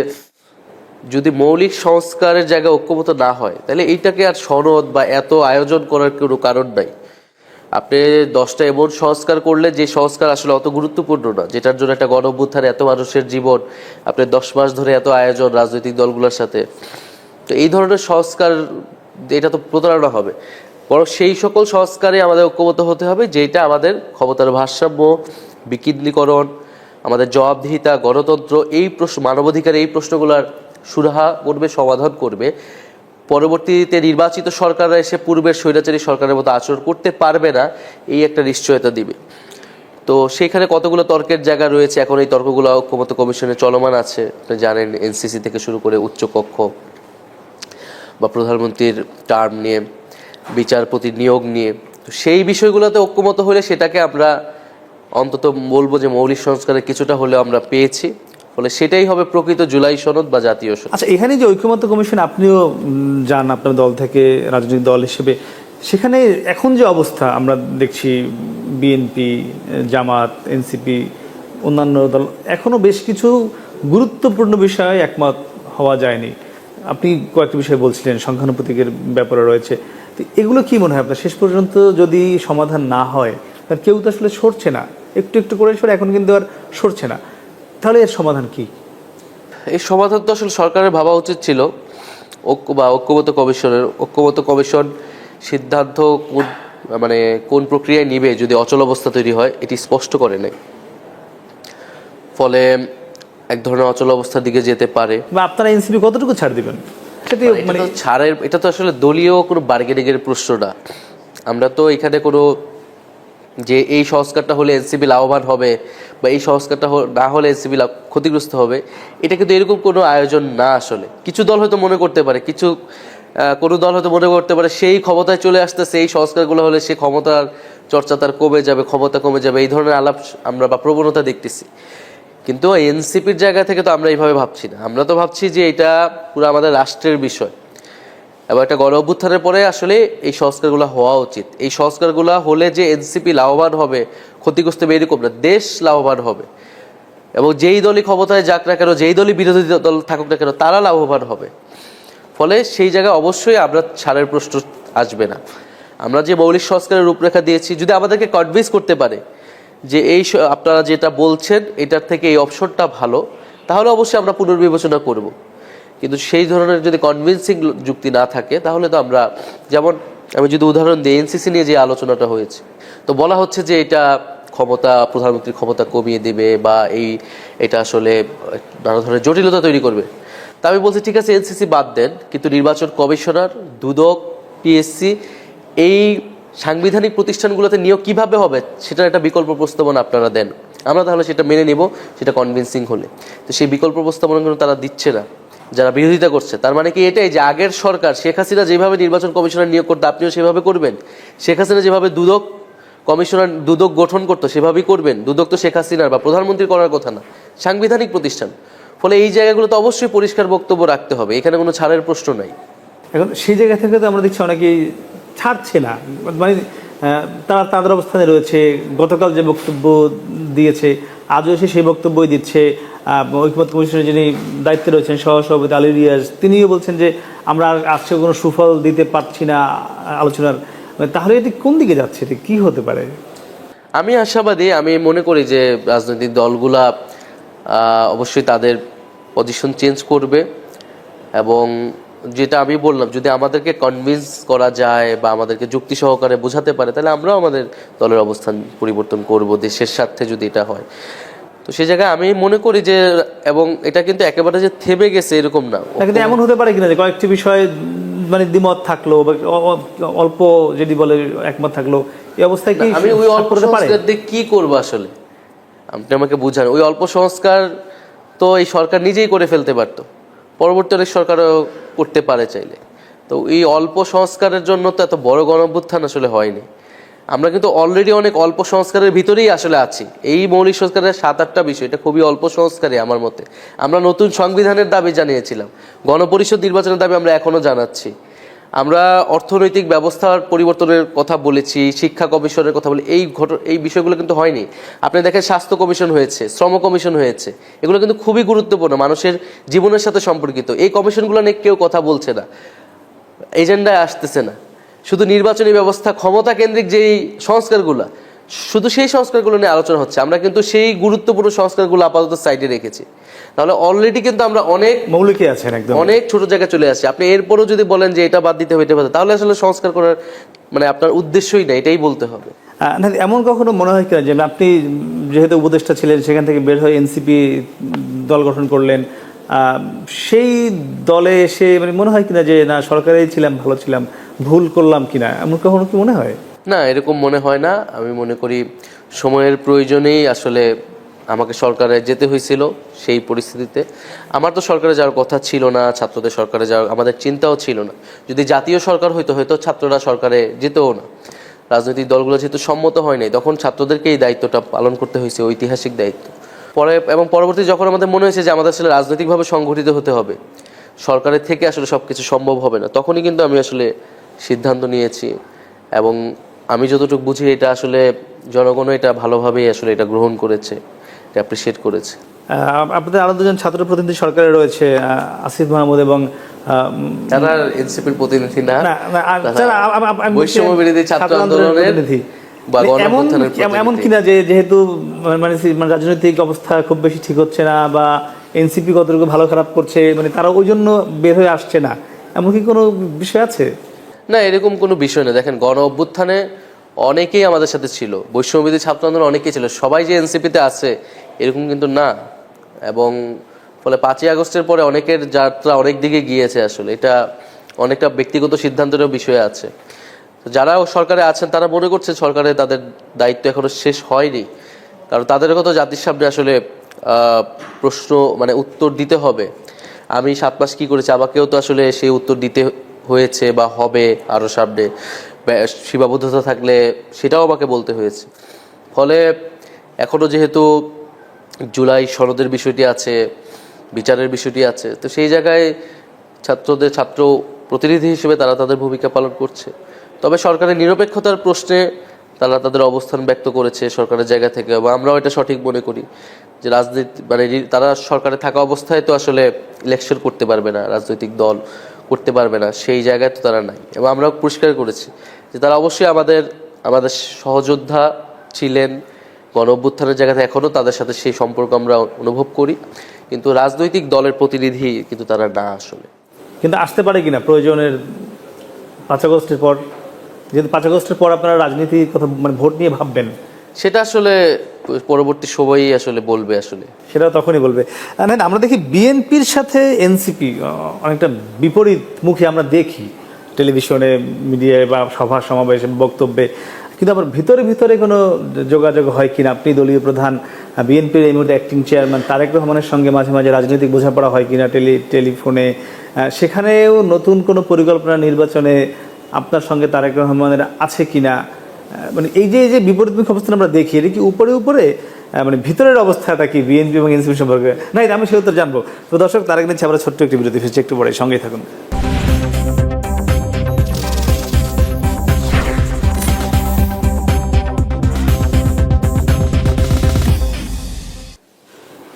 যদি মৌলিক সংস্কারের জায়গায় ঐক্যমত না হয়, তাহলে এইটাকে আর সনদ বা এত আয়োজন করার কোনো কারণ নাই। আপনি 10টা এমন সংস্কার করলে যে সংস্কার আসলে অত গুরুত্বপূর্ণ না, যেটার জন্য একটা গণঅভ্যুত্থানে এত মানুষের জীবন, আপনি 10 মাস ধরে এত আয়োজন রাজনৈতিক দলগুলোর সাথে, তো এই ধরনের সংস্কার এটা তো প্রতারণা হবে। বরং সেই সকল সংস্কারে আমাদের ঐক্যমত হতে হবে যেটা আমাদের ক্ষমতার ভারসাম্য, বিকেন্দ্রীকরণ, আমাদের জবাবদিহিতা, গণতন্ত্র, এই প্রশ্ন, মানবাধিকার, এই প্রশ্নগুলোর সুরাহা করবে, সমাধান করবে। পরবর্তীতে নির্বাচিত সরকাররা এসে পূর্বের স্বৈরাচারী সরকারের মতো আচরণ করতে পারবে না, এই একটা নিশ্চয়তা দিবে। তো সেখানে কতগুলো তর্কের জায়গা রয়েছে। এখন এই তর্কগুলো ঐক্যমত্য কমিশনে চলমান আছে। আপনি জানেন, এনসিসি থেকে শুরু করে উচ্চকক্ষ বা প্রধানমন্ত্রীর টার্ম নিয়ে, বিচারপতি নিয়োগ নিয়ে, তো সেই বিষয়গুলোতে ঐক্যমত হলে সেটাকে আমরা অন্তত বলবো যে মৌলিক সংস্কারের কিছুটা হলেও আমরা পেয়েছি। ফলে সেটাই হবে প্রকৃত জুলাই সনদ বা জাতীয় সনদ। আচ্ছা, এখানে যে ঐক্যমত্য কমিশন আপনিও যান আপনার দল থেকে রাজনৈতিক দল হিসেবে, সেখানে এখন যে অবস্থা আমরা দেখছি, বিএনপি, জামাত, এনসিপি, অন্যান্য দল, এখনও বেশ কিছু গুরুত্বপূর্ণ বিষয়ে একমত হওয়া যায়নি। আপনি কয়েকটি বিষয় বলছিলেন, সংখ্যানুপাতিকের ব্যাপারে রয়েছে। তো এগুলো কি মনে হয় আপনার, শেষ পর্যন্ত যদি সমাধান না হয়, তার কেউ তো আসলে সরছে না, একটু একটু করে সরে, এখন কিন্তু আর সরছে না, তাহলে এর সমাধান কি? এই সমাধান তো আসলে সরকারের ভাবা উচিত ছিল, ঐক্যমত্য কমিশন সিদ্ধান্ত কোন প্রক্রিয়ায় নিবে যদি অচল অবস্থা তৈরি হয় এটি স্পষ্ট করে নেই। ফলে এক ধরনের অচল অবস্থার দিকে যেতে পারে। বা আপনারা এনসিপি কতটুকু ছাড় দিবেন? সেটি এটা তো আসলে দলীয় কোনো বার্গেনিং এর প্রশ্ন না। আমরা তো এখানে কোনো যে এই সংস্কারটা হলে এনসিপি লাভবান হবে বা এই সংস্কারটা না হলে এনসিপি ক্ষতিগ্রস্ত হবে, এটা কিন্তু এরকম কোনো আয়োজন না। আসলে কিছু দল হয়তো মনে করতে পারে, কোনো দল হয়তো মনে করতে পারে সেই ক্ষমতায় চলে আসতেছে, এই সংস্কারগুলো হলে সে ক্ষমতার চর্চা তার কমে যাবে, ক্ষমতা কমে যাবে, এই ধরনের আলাপ আমরা বা প্রবণতা দেখতেছি। কিন্তু এনসিপির জায়গা থেকে তো আমরা এইভাবে ভাবছি না। আমরা তো ভাবছি যে এটা পুরো আমাদের রাষ্ট্রের বিষয় এবং একটা গণ অভ্যুত্থানের পরে আসলে এই সংস্কারগুলো হওয়া উচিত। এই সংস্কারগুলো হলে যে এনসিপি লাভবান হবে, ক্ষতিগ্রস্ত হবে এরকম না, দেশ লাভবান হবে এবং যেই দলই ক্ষমতায় যাক না কেন, যেই দলই বিরোধী দল থাকুক না কেন, তারা লাভবান হবে। ফলে সেই জায়গায় অবশ্যই আমরা ছাড়ের প্রশ্ন আসবে না। আমরা যে মৌলিক সংস্কারের রূপরেখা দিয়েছি, যদি আমাদেরকে কনভিন্স করতে পারে যে আপনারা যেটা বলছেন এটার থেকে এই অপশনটা ভালো, তাহলে অবশ্যই আমরা পুনর্বিবেচনা করব। কিন্তু সেই ধরনের যদি কনভিন্সিং যুক্তি না থাকে, তাহলে তো আমরা, যেমন আমি যদি উদাহরণ দিই, এনসিসি নিয়ে যে আলোচনাটা হয়েছে, তো বলা হচ্ছে যে এটা প্রধানমন্ত্রীর ক্ষমতা কমিয়ে দেবে বা এটা আসলে নানা ধরনের জটিলতা তৈরি করবে। তা আমি বলছি ঠিক আছে, এনসিসি বাদ দেন, কিন্তু নির্বাচন কমিশনার, দুদক, পিএসসি এই সাংবিধানিক প্রতিষ্ঠানগুলোতে নিয়োগ কিভাবে হবে সেটার একটা বিকল্প প্রস্তাবনা আপনারা দেন, আমরা তাহলে সেটা মেনে নিব, সেটা কনভিন্সিং হলে। তো সেই বিকল্প প্রস্তাবনা কিন্তু তারা দিচ্ছে না, যারা বিরোধিতা করছে। তার মানে কি এটাই যে আগের সরকার শেখ হাসিনা যেভাবে নির্বাচন কমিশনার নিয়োগ করতো আপনিও সেভাবে করবেন? শেখ হাসিনা যেভাবে দুদক গঠন করতো সেভাবেই করবেন? দুদক তো শেখ হাসিনার বা প্রধানমন্ত্রী করার কথা না, সাংবিধানিক প্রতিষ্ঠান। ফলে এই জায়গাগুলোতে অবশ্যই পরিষ্কার বক্তব্য রাখতে হবে, এখানে কোনো ছাড়ের প্রশ্ন নাই। এখন সেই জায়গা থেকে তো আমরা দেখছি অনেকেই ছাড়ছে না, মানে তারা তাদের অবস্থানে রয়েছে। গতকাল যে বক্তব্য দিয়েছে আজও এসে সেই বক্তব্যই দিচ্ছে। ঐকমত্য কমিশনের যিনি দায়িত্বে রয়েছেন সহসভাপতি আলী রিয়াজ, তিনিও বলছেন যে আমরা আজকে কোনো সুফল দিতে পারছি না আলোচনার। তাহলে এটি কোন দিকে যাচ্ছে, এটি কী হতে পারে? আমি আশাবাদী, আমি মনে করি যে রাজনৈতিক দলগুলা অবশ্যই তাদের পজিশন চেঞ্জ করবে এবং যেটা আমি বললাম, যদি আমাদেরকে কনভিন্স করা যায় বা আমাদেরকে যুক্তি সহকারে বোঝাতে পারে, তাহলে আমরাও আমাদের দলের অবস্থান পরিবর্তন করব দেশের স্বার্থে যদি এটা হয়। তো সেই জায়গায় আমি মনে করি যে, এবং এটা কিন্তু একেবারে যে থেমে গেছে এরকম না। কিন্তু এমন হতে পারে কিনা যে কয়েকটি বিষয়ে মানে দ্বিমত থাকলো বা অল্প যদি বলে একমত থাকলো, এই অবস্থায় কি আমি ওই অল্প সংস্কার দিয়ে কি করবো আসলে? আপনি আমাকে বুঝান। ওই অল্প সংস্কার তো এই সরকার নিজেই করে ফেলতে পারতো, পরবর্তী অনেক সরকারও করতে পারে চাইলে। তো এই অল্প সংস্কারের জন্য তো এত বড় গণঅভ্যুত্থান আসলে হয়নি। আমরা কিন্তু অলরেডি অনেক অল্প সংস্কারের ভিতরেই আসলে আছি। এই মৌলিক সংস্কারের 7-8টা বিষয়, এটা খুবই অল্প সংস্কারই আমার মতে। আমরা নতুন সংবিধানের দাবি জানিয়েছিলাম, গণপরিষদ নির্বাচনের দাবি আমরা এখনো জানাচ্ছি, আমরা অর্থনৈতিক ব্যবস্থার পরিবর্তনের কথা বলেছি, শিক্ষা কমিশনের কথা বলি। এই বিষয়গুলো কিন্তু হয়নি। আপনি দেখেন স্বাস্থ্য কমিশন হয়েছে, শ্রম কমিশন হয়েছে, এগুলো কিন্তু খুবই গুরুত্বপূর্ণ, মানুষের জীবনের সাথে সম্পর্কিত। এই কমিশনগুলো নিয়ে কেউ কথা বলছে না, এজেন্ডায় আসতেছে না। শুধু নির্বাচনী ব্যবস্থা, ক্ষমতা কেন্দ্রিক যেই সংস্কারগুলো, শুধু সেই সংস্কারগুলো নিয়ে আলোচনা হচ্ছে। আমরা কিন্তু সেই গুরুত্বপূর্ণ সংস্কারগুলো আপাতত সাইডে রেখেছি। তাহলে অলরেডি কিন্তু আমরা মৌলিকই আছেন, একদম অনেক ছোট জায়গায় চলে আসছি। আপনি এরপরও যদি বলেন যে এটা বাদ দিতে হবে, এটা বাদ, তাহলে আসলে সংস্কার করার মানে আপনার উদ্দেশ্যই না, এটাই বলতে হবে। এমন কখনো মনে হয় কিনা যে আপনি যেহেতু উপদেষ্টা ছিলেন, সেখান থেকে বের হয়ে এনসিপি দল গঠন করলেন, সেই দলে এসে মানে মনে হয় কিনা যে না, সরকারেই ছিলাম, ভালো ছিলাম, ভুল করলাম কিনা, এমন কখনো কি মনে হয়? না, এরকম মনে হয় না। আমি মনে করি সময়ের প্রয়োজনেই আসলে আমাকে সরকারে যেতে হয়েছিল। সেই পরিস্থিতিতে আমার তো সরকারে যাওয়ার কথা ছিল না, ছাত্রদের সরকারে যাওয়ার আমাদের চিন্তাও ছিল না। যদি জাতীয় সরকার হয়তো ছাত্ররা সরকারে যেতেও না। রাজনৈতিক দলগুলো যেহেতু সম্মত হয় নাই, তখন ছাত্রদেরকে এই দায়িত্বটা পালন করতে হয়েছে, ঐতিহাসিক দায়িত্ব। পরবর্তী যখন আমাদের মনে হয়েছে যে আমাদের আসলে রাজনৈতিকভাবে সংগঠিত হতে হবে, সরকারের থেকে আসলে সবকিছু সম্ভব হবে না, তখনই কিন্তু আমি আসলে সিদ্ধান্ত নিয়েছি। এবং আমি যতটুকু বুঝি এটা আসলে জনগণও এটা ভালোভাবেই আসলে এটা গ্রহণ করেছে, এটা অ্যাপ্রিসিয়েট করেছে। আপনাদের আরো দুজন ছাত্র প্রতিনিধি সরকারে রয়েছে, আসিফ মাহমুদ এবং তারা এনসিপির প্রতিনিধি না, বৈষম্য বিরোধী ছাত্র আন্দোলনের প্রতিনিধি। এমন কিনা যে যেহেতু মানে রাজনৈতিক অবস্থা খুব বেশি ঠিক হচ্ছে না বা এনসিপি কতটুকু ভালো খারাপ করছে, মানে তারা ওই জন্য বের হয়ে আসছে না, এমন কি কোনো বিষয় আছে? না, এরকম কোনো বিষয় না। দেখেন, গণ অভ্যুত্থানে অনেকেই আমাদের সাথে ছিল, বৈষম্যবিরোধী ছাত্র আন্দোলন অনেকেই ছিল, সবাই যে এনসিপিতে আছে এরকম কিন্তু না। এবং ফলে 5ই আগস্টের পরে অনেকের যাত্রা অনেক দিকে গিয়েছে। আসলে এটা অনেকটা ব্যক্তিগত সিদ্ধান্তেরও বিষয় আছে। তো যারা সরকারে আছেন তারা মনে করছে সরকারে তাদের দায়িত্ব এখনো শেষ হয়নি, কারণ তাদেরও তো জাতির সামনে আসলে প্রশ্ন মানে উত্তর দিতে হবে। আমি 7 মাস কি করেছি, আমাকেও তো আসলে সেই উত্তর দিতে হয়েছে বা হবে আরও সামনে। সীমাবদ্ধতা থাকলে সেটাও আমাকে বলতে হয়েছে। ফলে এখনও যেহেতু জুলাই সনদের বিষয়টি আছে, বিচারের বিষয়টি আছে, তো সেই জায়গায় ছাত্র প্রতিনিধি হিসেবে তারা তাদের ভূমিকা পালন করছে। তবে সরকারের নিরপেক্ষতার প্রশ্নে তারা তাদের অবস্থান ব্যক্ত করেছে সরকারের জায়গা থেকে, এবং আমরাও এটা সঠিক মনে করি যে রাজনীতি মানে তারা সরকারে থাকা অবস্থায় তো আসলে ইলেকশন করতে পারবে না, রাজনৈতিক দল করতে পারবে না, সেই জায়গায় তো তারা নাই। এবং আমরাও পরিষ্কার করেছি যে তারা অবশ্যই আমাদের সহযোদ্ধা ছিলেন, গণ অভ্যুত্থানের জায়গাতে এখনও তাদের সাথে সেই সম্পর্ক আমরা অনুভব করি, কিন্তু রাজনৈতিক দলের প্রতিনিধি কিন্তু তারা না আসলে। কিন্তু আসতে পারে কিনা প্রয়োজনের 5 আগস্টের পর, যেহেতু 5 আগস্টের পর আপনারা রাজনীতির কথা মানে ভোট নিয়ে ভাববেন, সেটা আসলে পরবর্তী সময়ই আসলে বলবে, আসলে সেটা তখনই বলবে। না, আমরা দেখি বিএনপির সাথে এনসিপি অনেকটা বিপরীতমুখী আমরা দেখি টেলিভিশনে, মিডিয়ায় বা সভা সমাবেশে, বক্তব্যে, কিন্তু আবার ভিতরে কোনো যোগাযোগ হয় কিনা? আপনি দলীয় প্রধান, বিএনপির এই মুহূর্তে অ্যাক্টিং চেয়ারম্যান তারেক রহমানের সঙ্গে মাঝে মাঝে রাজনৈতিক বোঝাপড়া হয় কিনা টেলিফোনে? সেখানেও নতুন কোনো পরিকল্পনা নির্বাচনে আপনার সঙ্গে তারেক রহমানের আছে কিনা? মানে এই যে বিপরীতমুখী অবস্থান আমরা দেখি, এটা কি উপরে মানে ভিতরের অবস্থাটা কি বিএনপি এবং এনসিপি সম্পর্কে? না, এটা আমি সেটা জানবো। তো দর্শক, তারেক নিচ্ছে আমরা ছোট্ট একটি বিরতি ফিরছি একটু পরে, সঙ্গেই থাকুন।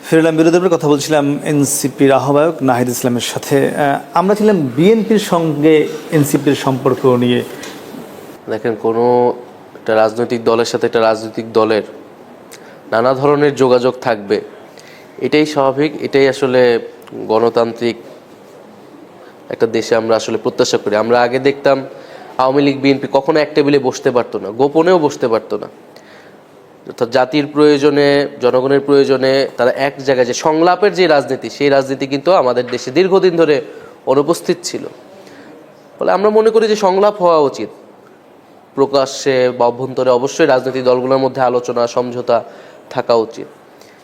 ফিরলাম বিরোধীদের কথা বলছিলাম এনসিপির আহ্বায়ক নাহিদ ইসলামের সাথে। আমরা ছিলাম বিএনপির সঙ্গে এনসিপির সম্পর্ক নিয়ে। দেখেন, কোনো একটা রাজনৈতিক দলের সাথে একটা রাজনৈতিক দলের নানা ধরনের যোগাযোগ থাকবে, এটাই স্বাভাবিক, এটাই আসলে গণতান্ত্রিক একটা দেশে আমরা আসলে প্রত্যাশা করি। আমরা আগে দেখতাম আওয়ামী লীগ বিএনপি কখনো এক টেবিলে বসতে পারতো না, গোপনেও বসতে পারতো না। অর্থাৎ জাতির প্রয়োজনে, জনগণের প্রয়োজনে তারা এক জায়গায়, যে সংলাপের যে রাজনীতি, সেই রাজনীতি কিন্তু আমাদের দেশে দীর্ঘদিন ধরে অনুপস্থিত ছিল। ফলে আমরা মনে করি যে সংলাপ হওয়া উচিত, প্রকাশ্যে বা অভ্যন্তরে অবশ্যই রাজনৈতিক দলগুলোর মধ্যে আলোচনা সমঝোতা থাকা উচিত।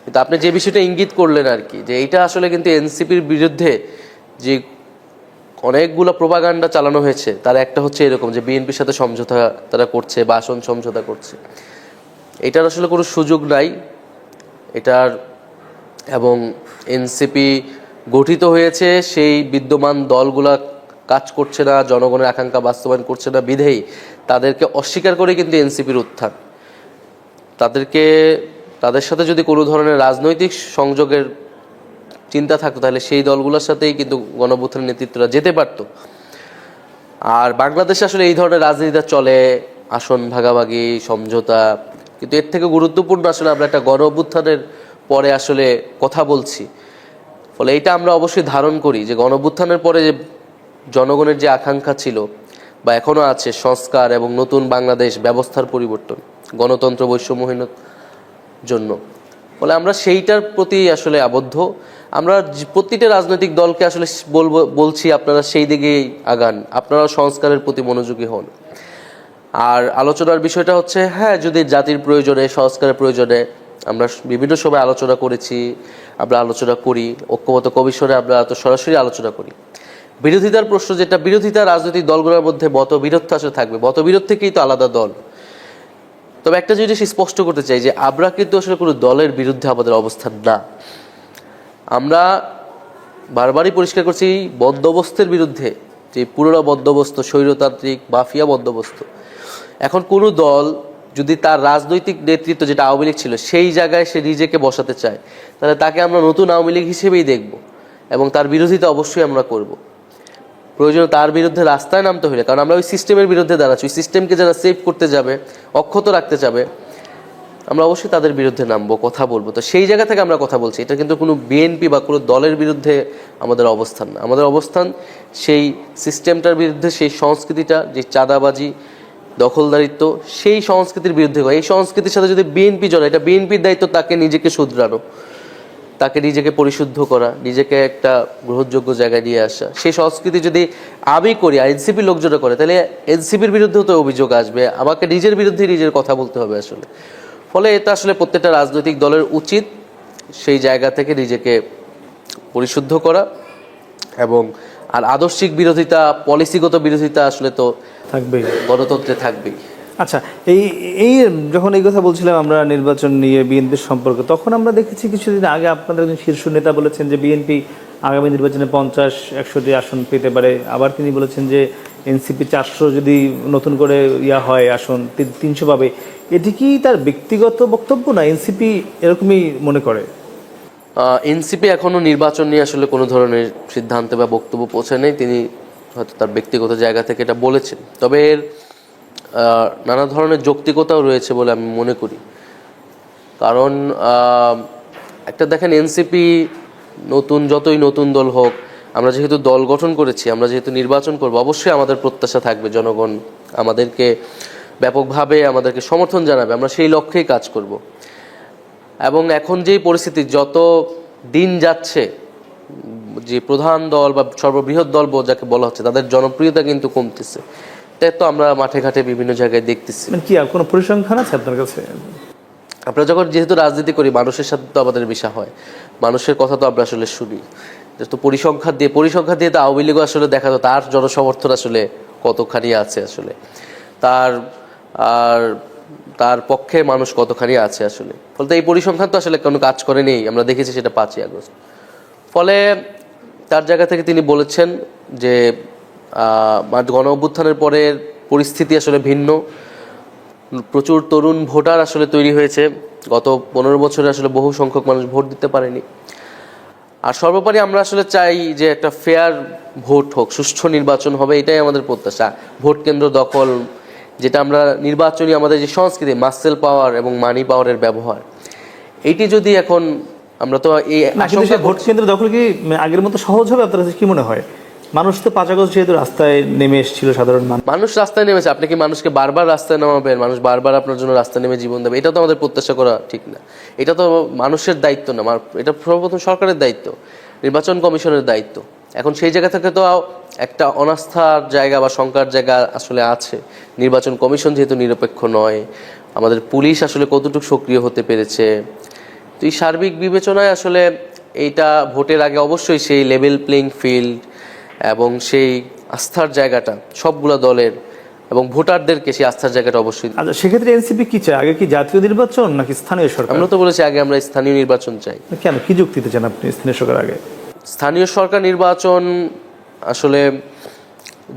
কিন্তু আপনি যে বিষয়টা ইঙ্গিত করলেন আর কি, যে এইটা আসলে কিন্তু এনসিপির বিরুদ্ধে যে অনেকগুলো প্রোপাগান্ডা চালানো হয়েছে, তার একটা হচ্ছে এরকম যে বিএনপির সাথে সমঝোতা তারা করছে বা আসন সমঝোতা করছে। এটার আসলে কোনো সুযোগ নাই এটার। এবং এনসিপি গঠিত হয়েছে, সেই বিদ্যমান দলগুলা কাজ করছে না, জনগণের আকাঙ্ক্ষা বাস্তবায়ন করছে না বিধেই তাদেরকে অস্বীকার করে কিন্তু এনসিপির উত্থান। তাদের সাথে যদি কোনো ধরনের রাজনৈতিক সংযোগের চিন্তা থাকতো, তাহলে সেই দলগুলোর সাথেই কিন্তু গণঅভ্যুত্থানের নেতৃত্বরা যেতে পারত। আর বাংলাদেশে আসলে এই ধরনের রাজনীতিটা চলে, আসন ভাগাভাগি, সমঝোতা। কিন্তু এর থেকে গুরুত্বপূর্ণ আসলে আমরা একটা গণঅভ্যুত্থানের পরে আসলে কথা বলছি। ফলে এইটা আমরা অবশ্যই ধারণ করি যে গণঅভ্যুত্থানের পরে যে জনগণের যে আকাঙ্ক্ষা ছিল বা এখনও আছে, সংস্কার এবং নতুন বাংলাদেশ ব্যবস্থার পরিবর্তন, গণতন্ত্র, বৈষম্যহীনতার জন্য। ফলে আমরা সেইটার প্রতি আসলে আবদ্ধ। আমরা প্রতিটা রাজনৈতিক দলকে আসলে বলছি আপনারা সেই দিকেই আগান, আপনারা সংস্কারের প্রতি মনোযোগী হন। আর আলোচনার বিষয়টা হচ্ছে, হ্যাঁ, যদি জাতির প্রয়োজনে, সংস্কারের প্রয়োজনে, আমরা বিভিন্ন সময় আলোচনা করেছি, আমরা আলোচনা করি, ঐক্যমত্য কমিশনে আমরা তো সরাসরি আলোচনা করি। বিরোধিতার প্রশ্ন যেটা, বিরোধিতা রাজনৈতিক দলগুলোর মধ্যে মতবিরোধ আসলে থাকবে, মতবিরোধ থেকেই তো আলাদা দল। তবে একটা জিনিস স্পষ্ট করতে চাই যে আমরা কিন্তু আসলে কোনো দলের বিরুদ্ধে আমাদের অবস্থান না। আমরা বারবারই পরিষ্কার করছি বন্দোবস্তের বিরুদ্ধে, যে পুরোনো বন্দোবস্ত, স্বৈরতান্ত্রিক মাফিয়া বন্দোবস্ত। এখন কোনো দল যদি তার রাজনৈতিক নেতৃত্ব, যেটা আওয়ামী লীগ ছিল, সেই জায়গায় সে নিজেকে বসাতে চায়, তাহলে তাকে আমরা নতুন আওয়ামী লীগ হিসেবেই দেখব এবং তার বিরোধিতা অবশ্যই আমরা করব। প্রয়োজন তার বিরুদ্ধে রাস্তায় নামতে হলে, কারণ আমরা ওই সিস্টেমের বিরুদ্ধে দাঁড়াচ্ছি, ওই সিস্টেমকে যারা সেভ করতে যাবে, অক্ষত রাখতে যাবে, আমরা অবশ্যই তাদের বিরুদ্ধে নামবো, কথা বলবো। তো সেই জায়গা থেকে আমরা কথা বলছি, এটা কিন্তু কোনো বিএনপি বা কোনো দলের বিরুদ্ধে আমাদের অবস্থান না। আমাদের অবস্থান সেই সিস্টেমটার বিরুদ্ধে, সেই সংস্কৃতিটা, যে চাঁদাবাজি, দখলদারিত্ব, সেই সংস্কৃতির বিরুদ্ধে। এই সংস্কৃতির সাথে যদি বিএনপি জড়ায়, এটা বিএনপির দায়িত্ব তাকে নিজেকে শুধরানো। তাকে নিজেকে পরিশুদ্ধ করা, নিজেকে একটা গ্রহণযোগ্য জায়গায় নিয়ে আসা, সেই সংস্কৃতি যদি আমি করি আর এনসিপি লোকজনরা করে, তাহলে এনসিপির বিরুদ্ধেও তো অভিযোগ আসবে, আমাকে নিজের বিরুদ্ধে নিজের কথা বলতে হবে আসলে। ফলে এটা আসলে প্রত্যেকটা রাজনৈতিক দলের উচিত সেই জায়গা থেকে নিজেকে পরিশুদ্ধ করা। এবং আর আদর্শিক বিরোধিতা, পলিসিগত বিরোধিতা আসলে তো থাকবেই, গণতন্ত্রে থাকবেই। আচ্ছা, এই এই যখন এই কথা বলছিলাম আমরা নির্বাচন নিয়ে বিএনপির সম্পর্কে, তখন আমরা দেখেছি কিছুদিন আগে আপনাদের একজন শীর্ষ নেতা বলেছেন যে বিএনপি আগামী নির্বাচনে 50-100টি আসন পেতে পারে। আবার তিনি বলেছেন যে এনসিপি 400 যদি নতুন করে হয় আসন 300 পাবে। এটি কি তার ব্যক্তিগত বক্তব্য, না এনসিপি এরকমই মনে করে? এনসিপি এখনো নির্বাচন নিয়ে আসলে কোনো ধরনের সিদ্ধান্ত বা বক্তব্য পৌঁছায় নেই। তিনি হয়তো তার ব্যক্তিগত জায়গা থেকে এটা বলেছেন, তবে এর নানা ধরনের যৌক্তিকতাও রয়েছে বলে আমি মনে করি। কারণ একটা দেখেন, এনসিপি যতই নতুন দল হোক, আমরা যেহেতু দল গঠন করেছি, আমরা যেহেতু নির্বাচন করব, অবশ্যই আমাদের প্রত্যাশা থাকবে জনগণ আমাদেরকে ব্যাপকভাবে আমাদেরকে সমর্থন জানাবে, আমরা সেই লক্ষ্যেই কাজ করব। এবং এখন যেই পরিস্থিতি, যত দিন যাচ্ছে যে প্রধান দল বা সর্ববৃহৎ দল যাকে বলা হচ্ছে, তাদের জনপ্রিয়তা কিন্তু কমতেছে। তাই তো আমরা মাঠে ঘাটে বিভিন্ন জায়গায় দেখতেছি। কি আর কোনো পরিসংখ্যান আছে আপনার কাছে? আমরা যখন যেহেতু রাজনীতি করি, মানুষের সাথে তো আমাদের বিষয় হয়, মানুষের কথা তো আমরা আসলে শুনি। তো পরিসংখ্যান দিয়ে তো আওয়ামী লীগও আসলে দেখা যায় তার জনসমর্থন আসলে কতখানি আছে আসলে, তার পক্ষে মানুষ কতখানি আছে আসলে। ফলে এই পরিসংখ্যান তো আসলে কোনো কাজ করেনি, আমরা দেখেছি সেটা 5ই আগস্ট। ফলে তার জায়গা থেকে তিনি বলেছেন যে গণ অভ্যুত্থানের পরের পরিস্থিতি আসলে ভিন্ন, প্রচুর তরুণ ভোটার আসলে তৈরি হয়েছে। গত 15 বছরে আসলে বহু সংখ্যক মানুষ ভোট দিতে পারেনি। আর সর্বোপরি আমরা আসলে চাই যে একটা ফেয়ার ভোট হোক, সুষ্ঠু নির্বাচন হবে, এটাই আমাদের প্রত্যাশা। ভোট কেন্দ্র দখল, যেটা আমরা নির্বাচনী আমাদের যে সংস্কৃতি, মাসেল পাওয়ার এবং মানি পাওয়ারের ব্যবহার, এইটি যদি এখন আমরা তো এই ভোট কেন্দ্র দখল কি আগের মতো সহজ হবে আপনার কাছে কি মনে হয়? মানুষ তো 5 আগস্ট যেহেতু রাস্তায় নেমে এসেছিল, সাধারণ মানুষ রাস্তায় নেমেছে, আপনি কি মানুষকে বারবার রাস্তায় নামাবেন? মানুষ বারবার আপনার জন্য রাস্তায় নেমে জীবন দেবে? এটা তো আমাদের প্রত্যাশা করা ঠিক না। এটা তো মানুষের দায়িত্ব না, এটা সর্বপ্রথম সরকারের দায়িত্ব, নির্বাচন কমিশনের দায়িত্ব। এখন সেই জায়গা থেকে তো একটা অনাস্থার জায়গা বা শঙ্কার জায়গা আসলে আছে। নির্বাচন কমিশন যেহেতু নিরপেক্ষ নয়, আমাদের পুলিশ আসলে কতটুকু সক্রিয় হতে পেরেছে, তো এই সার্বিক বিবেচনায় আসলে এইটা ভোটের আগে অবশ্যই সেই লেভেল প্লেইং ফিল্ড এবং সেই আস্থার জায়গাটা সবগুলো দলের এবং ভোটারদেরকে সেই আস্থার জায়গাটা অবশ্যই। আচ্ছা, সেক্ষেত্রে এনসিপি কি চায়? আগে কি জাতীয় নির্বাচন নাকি স্থানীয় সরকার? আমরা তো বলেছি আগে আমরা স্থানীয় নির্বাচন চাই। কেন, কি যুক্তিতে চান আপনি স্থানীয় সরকার আগে? স্থানীয় সরকার নির্বাচন আসলে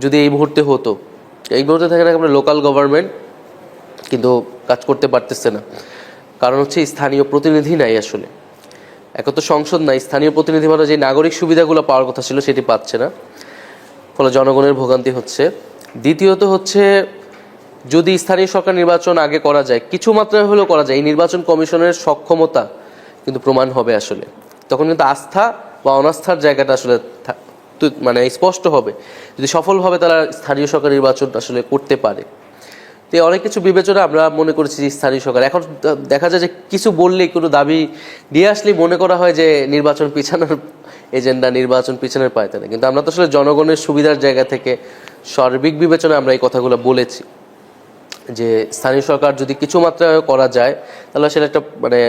যদি এই মুহূর্তে হতো, এই মুহূর্তে থাকে না আমরা লোকাল গভর্নমেন্ট কিন্তু কাজ করতে পারতেছে না, কারণ হচ্ছে স্থানীয় প্রতিনিধি নাই আসলে। এক তো সংসদ নাই, স্থানীয় প্রতিনিধি মানে যে নাগরিক সুবিধাগুলো পাওয়ার কথা ছিল সেটি পাচ্ছে না, ফলে জনগণের ভোগান্তি হচ্ছে। দ্বিতীয়ত হচ্ছে, যদি স্থানীয় সরকার নির্বাচন আগে করা যায়, কিছু মাত্রায় হলেও করা যায়, এই নির্বাচন কমিশনের সক্ষমতা কিন্তু প্রমাণ হবে আসলে। তখন কিন্তু আস্থা বা অনাস্থার জায়গাটা আসলে মানে স্পষ্ট হবে, যদি সফলভাবে তারা স্থানীয় সরকার নির্বাচন আসলে করতে পারে। তো অনেক কিছু বিবেচনা আমরা মনে করেছি যে স্থানীয় সরকার, এখন দেখা যায় যে কিছু বললেই, কোনো দাবি দিয়ে আসলেই মনে করা হয় যে নির্বাচন পিছানোর এজেন্ডা, নির্বাচন পিছনের পায়তে না। কিন্তু আমরা তো আসলে জনগণের সুবিধার জায়গা থেকে সার্বিক বিবেচনায় আমরা এই কথাগুলো বলেছি যে স্থানীয় সরকার যদি কিছু মাত্রায় করা যায়, তাহলে সেটা একটা মানে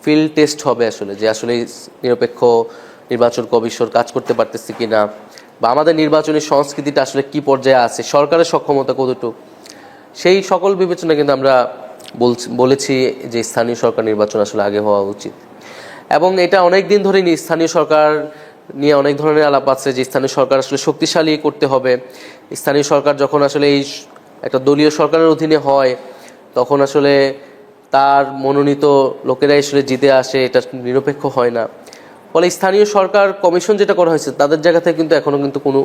ফিল্ড টেস্ট হবে আসলে, যে আসলে নিরপেক্ষ নির্বাচন কমিশন কাজ করতে পারতেছে কিনা, বা আমাদের নির্বাচনী সংস্কৃতিটা আসলে কি পর্যায়ে আছে, সরকারের সক্ষমতা কতটুকু, সেই সকল বিবেচনা কিন্তু আমরা বলেছি যে স্থানীয় সরকার নির্বাচন আসলে আগে হওয়া উচিত। এবং এটা অনেক দিন ধরেই স্থানীয় সরকার নিয়ে অনেক ধরনের আলাপ আছে যে স্থানীয় সরকার আসলে শক্তিশালী করতে হবে। স্থানীয় সরকার যখন আসলে এই একটা দলীয় সরকারের অধীনে হয়, তখন আসলে তার মনোনীত লোকেরাই আসলে জিতে আসে, এটা নিরপেক্ষ হয় না। ফলে স্থানীয় সরকার কমিশন যেটা করা হয়েছে, তাদের জায়গা থেকে কিন্তু এখনো কিন্তু কোনো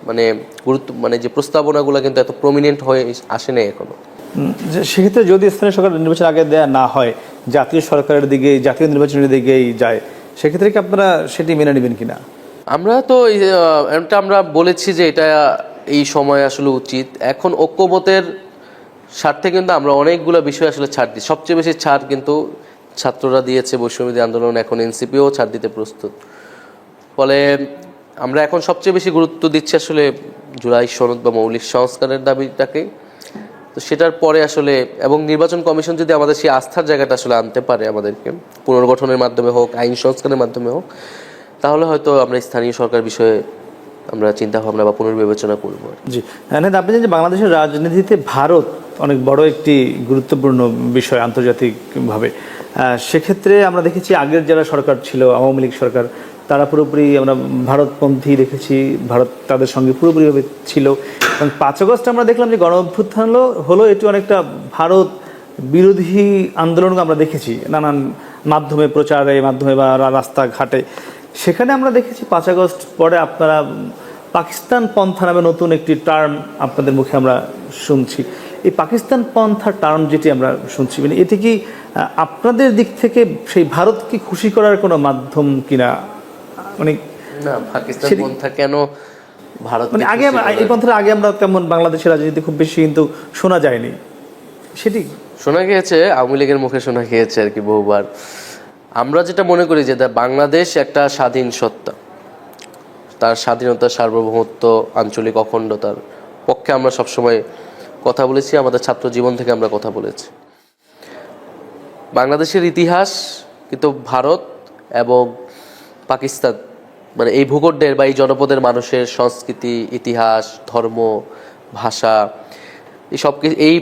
মানে গুরুত্ব, মানে যে প্রস্তাবনাগুলো কিন্তু এত প্রমিনেন্ট হয়ে আসে নাই এখনো। সেক্ষেত্রে যদি স্থানীয় সরকার নির্বাচন আগে দেয়া না হয়, জাতীয় সরকারের দিকে, জাতীয় নির্বাচনের দিকেই যায়, সেক্ষেত্রে কি আপনারা সেটি মেনে নেবেন কিনা? আমরা তো এটা আমরা বলেছি যে এটা এই সময় আসলে উচিত। এখন ঐক্যমতের স্বার্থে কিন্তু আমরা অনেকগুলো বিষয় আসলে ছাড় দিই। সবচেয়ে বেশি ছাড় কিন্তু ছাত্ররা দিয়েছে বৈষম্যবিরোধী আন্দোলন, এখন এনসিপিও ছাড় দিতে প্রস্তুত। ফলে আমরা এখন সবচেয়ে বেশি গুরুত্ব দিচ্ছি আসলে জুলাই সনদ বা মৌলিক সংস্কারের দাবিটাকে। তো সেটার পরে আসলে এবং নির্বাচন কমিশন যদি আমাদের সেই আস্থার জায়গাটা আসলে আনতে পারে, আমাদেরকে পুনর্গঠনের মাধ্যমে হোক, আইন সংস্কারের মাধ্যমে হোক, তাহলে হয়তো আমরা স্থানীয় সরকার বিষয়ে আমরা চিন্তা ভাবনা বা পুনর্বিবেচনা করব। জি, আপনি জানেন যে বাংলাদেশের রাজনীতিতে ভারত অনেক বড় একটি গুরুত্বপূর্ণ বিষয় আন্তর্জাতিকভাবে। সেক্ষেত্রে আমরা দেখেছি আগের যারা সরকার ছিল, আওয়ামী লীগ সরকার, তারা পুরোপুরি আমরা ভারতপন্থী দেখেছি, ভারত তাদের সঙ্গে পুরোপুরিভাবে ছিল। এবং 5 আগস্ট আমরা দেখলাম যে গণ অভ্যুত্থান হলো এটি অনেকটা ভারত বিরোধী আন্দোলনকে আমরা দেখেছি নানান মাধ্যমে, প্রচারের মাধ্যমে বা রাস্তাঘাটে। সেখানে আমরা দেখেছি 5 আগস্ট পরে আপনারা পাকিস্তান পন্থা নামে নতুন একটি টার্ম আপনাদের মুখে আমরা শুনছি। এই পাকিস্তান পন্থা টার্ম যেটি আমরা শুনছি, মানে এটি কি আপনাদের দিক থেকে সেই ভারতকে খুশি করার কোনো মাধ্যম কিনা? মানে না, পাকিস্তান পন্থা কেন ভারত, মানে আগে এই পন্থার আগে আমরা তেমন বাংলাদেশের রাজনীতি খুব বেশি কিন্তু শোনা যায়নি, সেটি শোনা গিয়েছে, আওয়ামী লীগের মুখে শোনা গিয়েছে আর কি বহুবার। আমরা যেটা মনে করি যে বাংলাদেশ একটা স্বাধীন সত্তা, তার স্বাধীনতা, সার্বভৌমত্ব, আঞ্চলিক অখণ্ডতার পক্ষে আমরা সবসময় কথা বলেছি, আমাদের ছাত্র জীবন থেকে আমরা কথা বলেছি। বাংলাদেশের ইতিহাস কিন্তু ভারত এবং পাকিস্তান, মানে এই ভূখণ্ডের বা এই জনপদের মানুষের সংস্কৃতি, ইতিহাস, ধর্ম, ভাষা, এই সব এই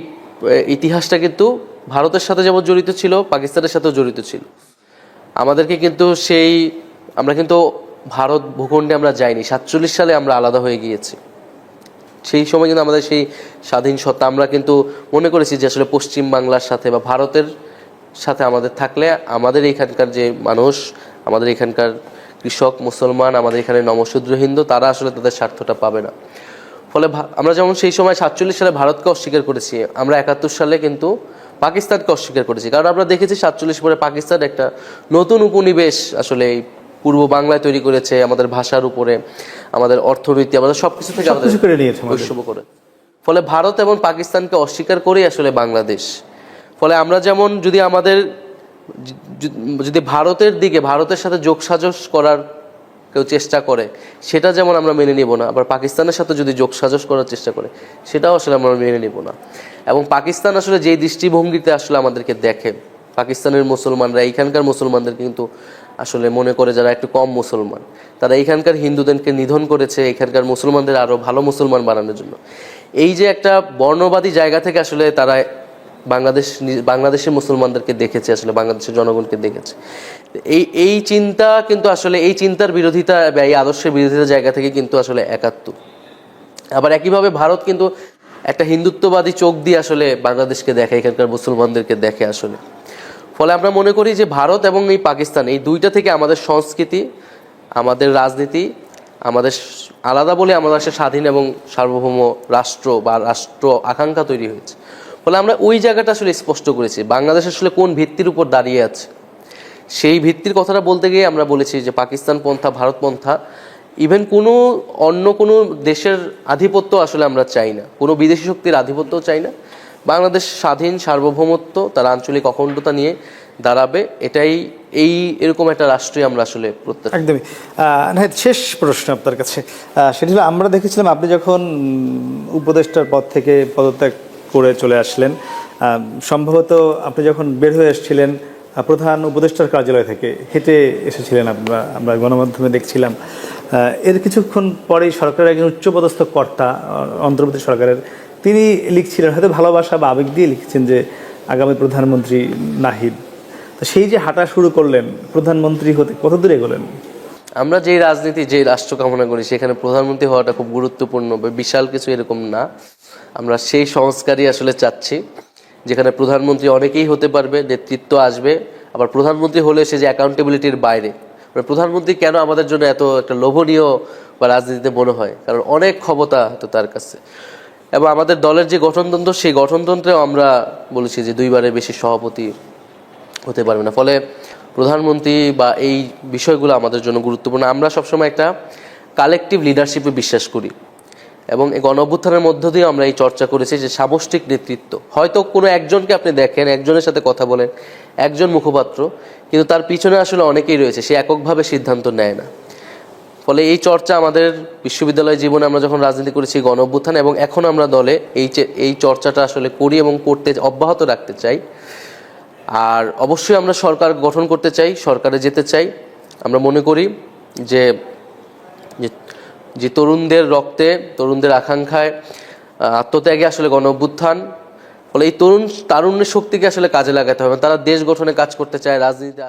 ইতিহাসটা কিন্তু ভারতের সাথে যেমন জড়িত ছিল, পাকিস্তানের সাথেও জড়িত ছিল। আমাদেরকে কিন্তু আমরা কিন্তু ভারত ভূখণ্ডে আমরা যাইনি, 47 সালে আমরা আলাদা হয়ে গিয়েছি। সেই সময় কিন্তু আমাদের সেই স্বাধীন সত্তা, আমরা কিন্তু মনে করেছি যে আসলে পশ্চিম বাংলার সাথে বা ভারতের সাথে আমাদের থাকলে আমাদের এখানকার যে মানুষ, আমাদের এখানকার কৃষক, মুসলমান, আমাদের এখানে নমশূদ্র হিন্দু, তারা আসলে তাদের স্বার্থটা পাবে না। ফলে আমরা যেমন সেই সময় 47 সালে ভারতকে অস্বীকার করেছি, আমরা 71 সালে কিন্তু পাকিস্তানকে অস্বীকার করেছি। কারণ আমরা দেখেছি 47 পরে পাকিস্তান একটা নতুন উপনিবেশ আসলে এই পূর্ব বাংলায় তৈরি করেছে, আমাদের ভাষার উপরে, আমাদের অর্থনীতি, আমাদের সবকিছু থেকে আমাদের বৈষম্য করে। ফলে ভারত এবং পাকিস্তানকে অস্বীকার করেই আসলে বাংলাদেশ। ফলে আমরা যেমন যদি ভারতের দিকে, ভারতের সাথে যোগসাজশ করার কেউ চেষ্টা করে, সেটা যেমন আমরা মেনে নিব না, আবার পাকিস্তানের সাথে যদি যোগসাজশ করার চেষ্টা করে, সেটাও আসলে আমরা মেনে নিব না। এবং পাকিস্তান আসলে যেই দৃষ্টিভঙ্গিতে আসলে আমাদেরকে দেখে, পাকিস্তানের মুসলমানরা এইখানকার মুসলমানদের কিন্তু আসলে মনে করে যারা একটু কম মুসলমান, তারা এইখানকার হিন্দুদেরকে নিধন করেছে এখানকার মুসলমানদের আরও ভালো মুসলমান বানানোর জন্য। এই যে একটা বর্ণবাদী জায়গা থেকে আসলে তারা বাংলাদেশের মুসলমানদেরকে দেখেছে, আসলে বাংলাদেশের জনগণকে দেখেছে। এই চিন্তা কিন্তু আসলে এই চিন্তার বিরোধিতা বা এই আদর্শের বিরোধিতা জায়গা থেকে কিন্তু আসলে একাত্তর। আবার একইভাবে ভারত কিন্তু একটা হিন্দুত্ববাদী চোখ দিয়ে আসলে বাংলাদেশকে দেখে, এখানকার মুসলমানদেরকে দেখে আসলে। ফলে আমরা মনে করি যে ভারত এবং এই পাকিস্তান, এই দুইটা থেকে আমাদের সংস্কৃতি, আমাদের রাজনীতি, আমাদের আলাদা বলে আমাদের স্বাধীন এবং সার্বভৌম রাষ্ট্র বা রাষ্ট্র আকাঙ্ক্ষা তৈরি হয়েছে। ফলে আমরা ওই জায়গাটা আসলে স্পষ্ট করেছি, বাংলাদেশ আসলে কোন ভিত্তির উপর দাঁড়িয়ে আছে। সেই ভিত্তির কথাটা বলতে গিয়ে আমরা বলেছি যে পাকিস্তান পন্থা, ভারত পন্থা, ইভেন অন্য কোনো দেশের আধিপত্য আসলে আমরা চাই না, কোনো বিদেশি শক্তির আধিপত্যও চাই না। বাংলাদেশ স্বাধীন, সার্বভৌমত্ব, তার আঞ্চলিক অখণ্ডতা নিয়ে দাঁড়াবে, এরকম একটা রাষ্ট্রই আমরা আসলে প্রত্যাশা। একদমই। শেষ প্রশ্ন আপনার কাছে, সেটি হলো আমরা দেখেছিলাম আপনি যখন উপদেষ্টার পদ থেকে পদত্যাগ করে চলে আসলেন, সম্ভবত আপনি যখন বের হয়ে এসেছিলেন প্রধান উপদেষ্টার কার্যালয় থেকে হেঁটে এসেছিলেন, আমরা গণমাধ্যমে দেখছিলাম। এর কিছুক্ষণ পরেই সরকারের একজন উচ্চপদস্থ কর্তা, অন্তর্বর্তী সরকারের, তিনি লিখছিলেন, হয়তো ভালোবাসা বা আবেগ দিয়ে লিখছেন যে আগামী প্রধানমন্ত্রী নাহিদ। তো সেই যে হাঁটা শুরু করলেন, প্রধানমন্ত্রী হতে কত দূরে গেলেন? আমরা যেই রাজনীতি, যে রাষ্ট্র কামনা করি, সেখানে প্রধানমন্ত্রী হওয়াটা খুব গুরুত্বপূর্ণ, বিশাল কিছু এরকম না। আমরা সেই সংস্কারই আসলে চাচ্ছি, যেখানে প্রধানমন্ত্রী অনেকেই হতে পারবে, নেতৃত্ব আসবে। আবার প্রধানমন্ত্রী হলে সে যে অ্যাকাউন্টেবিলিটির বাইরে, প্রধানমন্ত্রী কেন আমাদের জন্য এত একটা লোভনীয় বা রাজনীতিতে মনে হয়, কারণ অনেক ক্ষমতা হতো তার কাছে। এবং আমাদের দলের যে গঠনতন্ত্র, সেই গঠনতন্ত্রেও আমরা বলেছি যে 2বারের বেশি সভাপতি হতে পারবে না। ফলে প্রধানমন্ত্রী বা এই বিষয়গুলো আমাদের জন্য গুরুত্বপূর্ণ। আমরা সবসময় একটা কালেকটিভ লিডারশিপে বিশ্বাস করি। এবং এই গণ অভ্যুত্থানের মধ্য দিয়ে আমরা এই চর্চা করেছি যে সামষ্টিক নেতৃত্ব। হয়তো কোনো একজনকে আপনি দেখেন, একজনের সাথে কথা বলেন, একজন মুখপাত্র, কিন্তু তার পিছনে আসলে অনেকেই রয়েছে, সে এককভাবে সিদ্ধান্ত নেয় না। ফলে এই চর্চা আমাদের বিশ্ববিদ্যালয় জীবনে আমরা যখন রাজনীতি করেছি গণ অভ্যুত্থান এবং এখন আমরা দলে এই চর্চাটা আসলে করি এবং করতে অব্যাহত রাখতে চাই। আর অবশ্যই আমরা সরকার গঠন করতে চাই, সরকারে যেতে চাই। আমরা মনে করি যে যে তরুণদের রক্তে, তরুণদের আকাঙ্ক্ষায়, আত্মত্যাগে আসলে গণ অভ্যুত্থান। ফলে এই তারুণ্যের শক্তিকে আসলে কাজে লাগাতে হবে। তারা দেশ গঠনে কাজ করতে চায়, রাজনীতিতে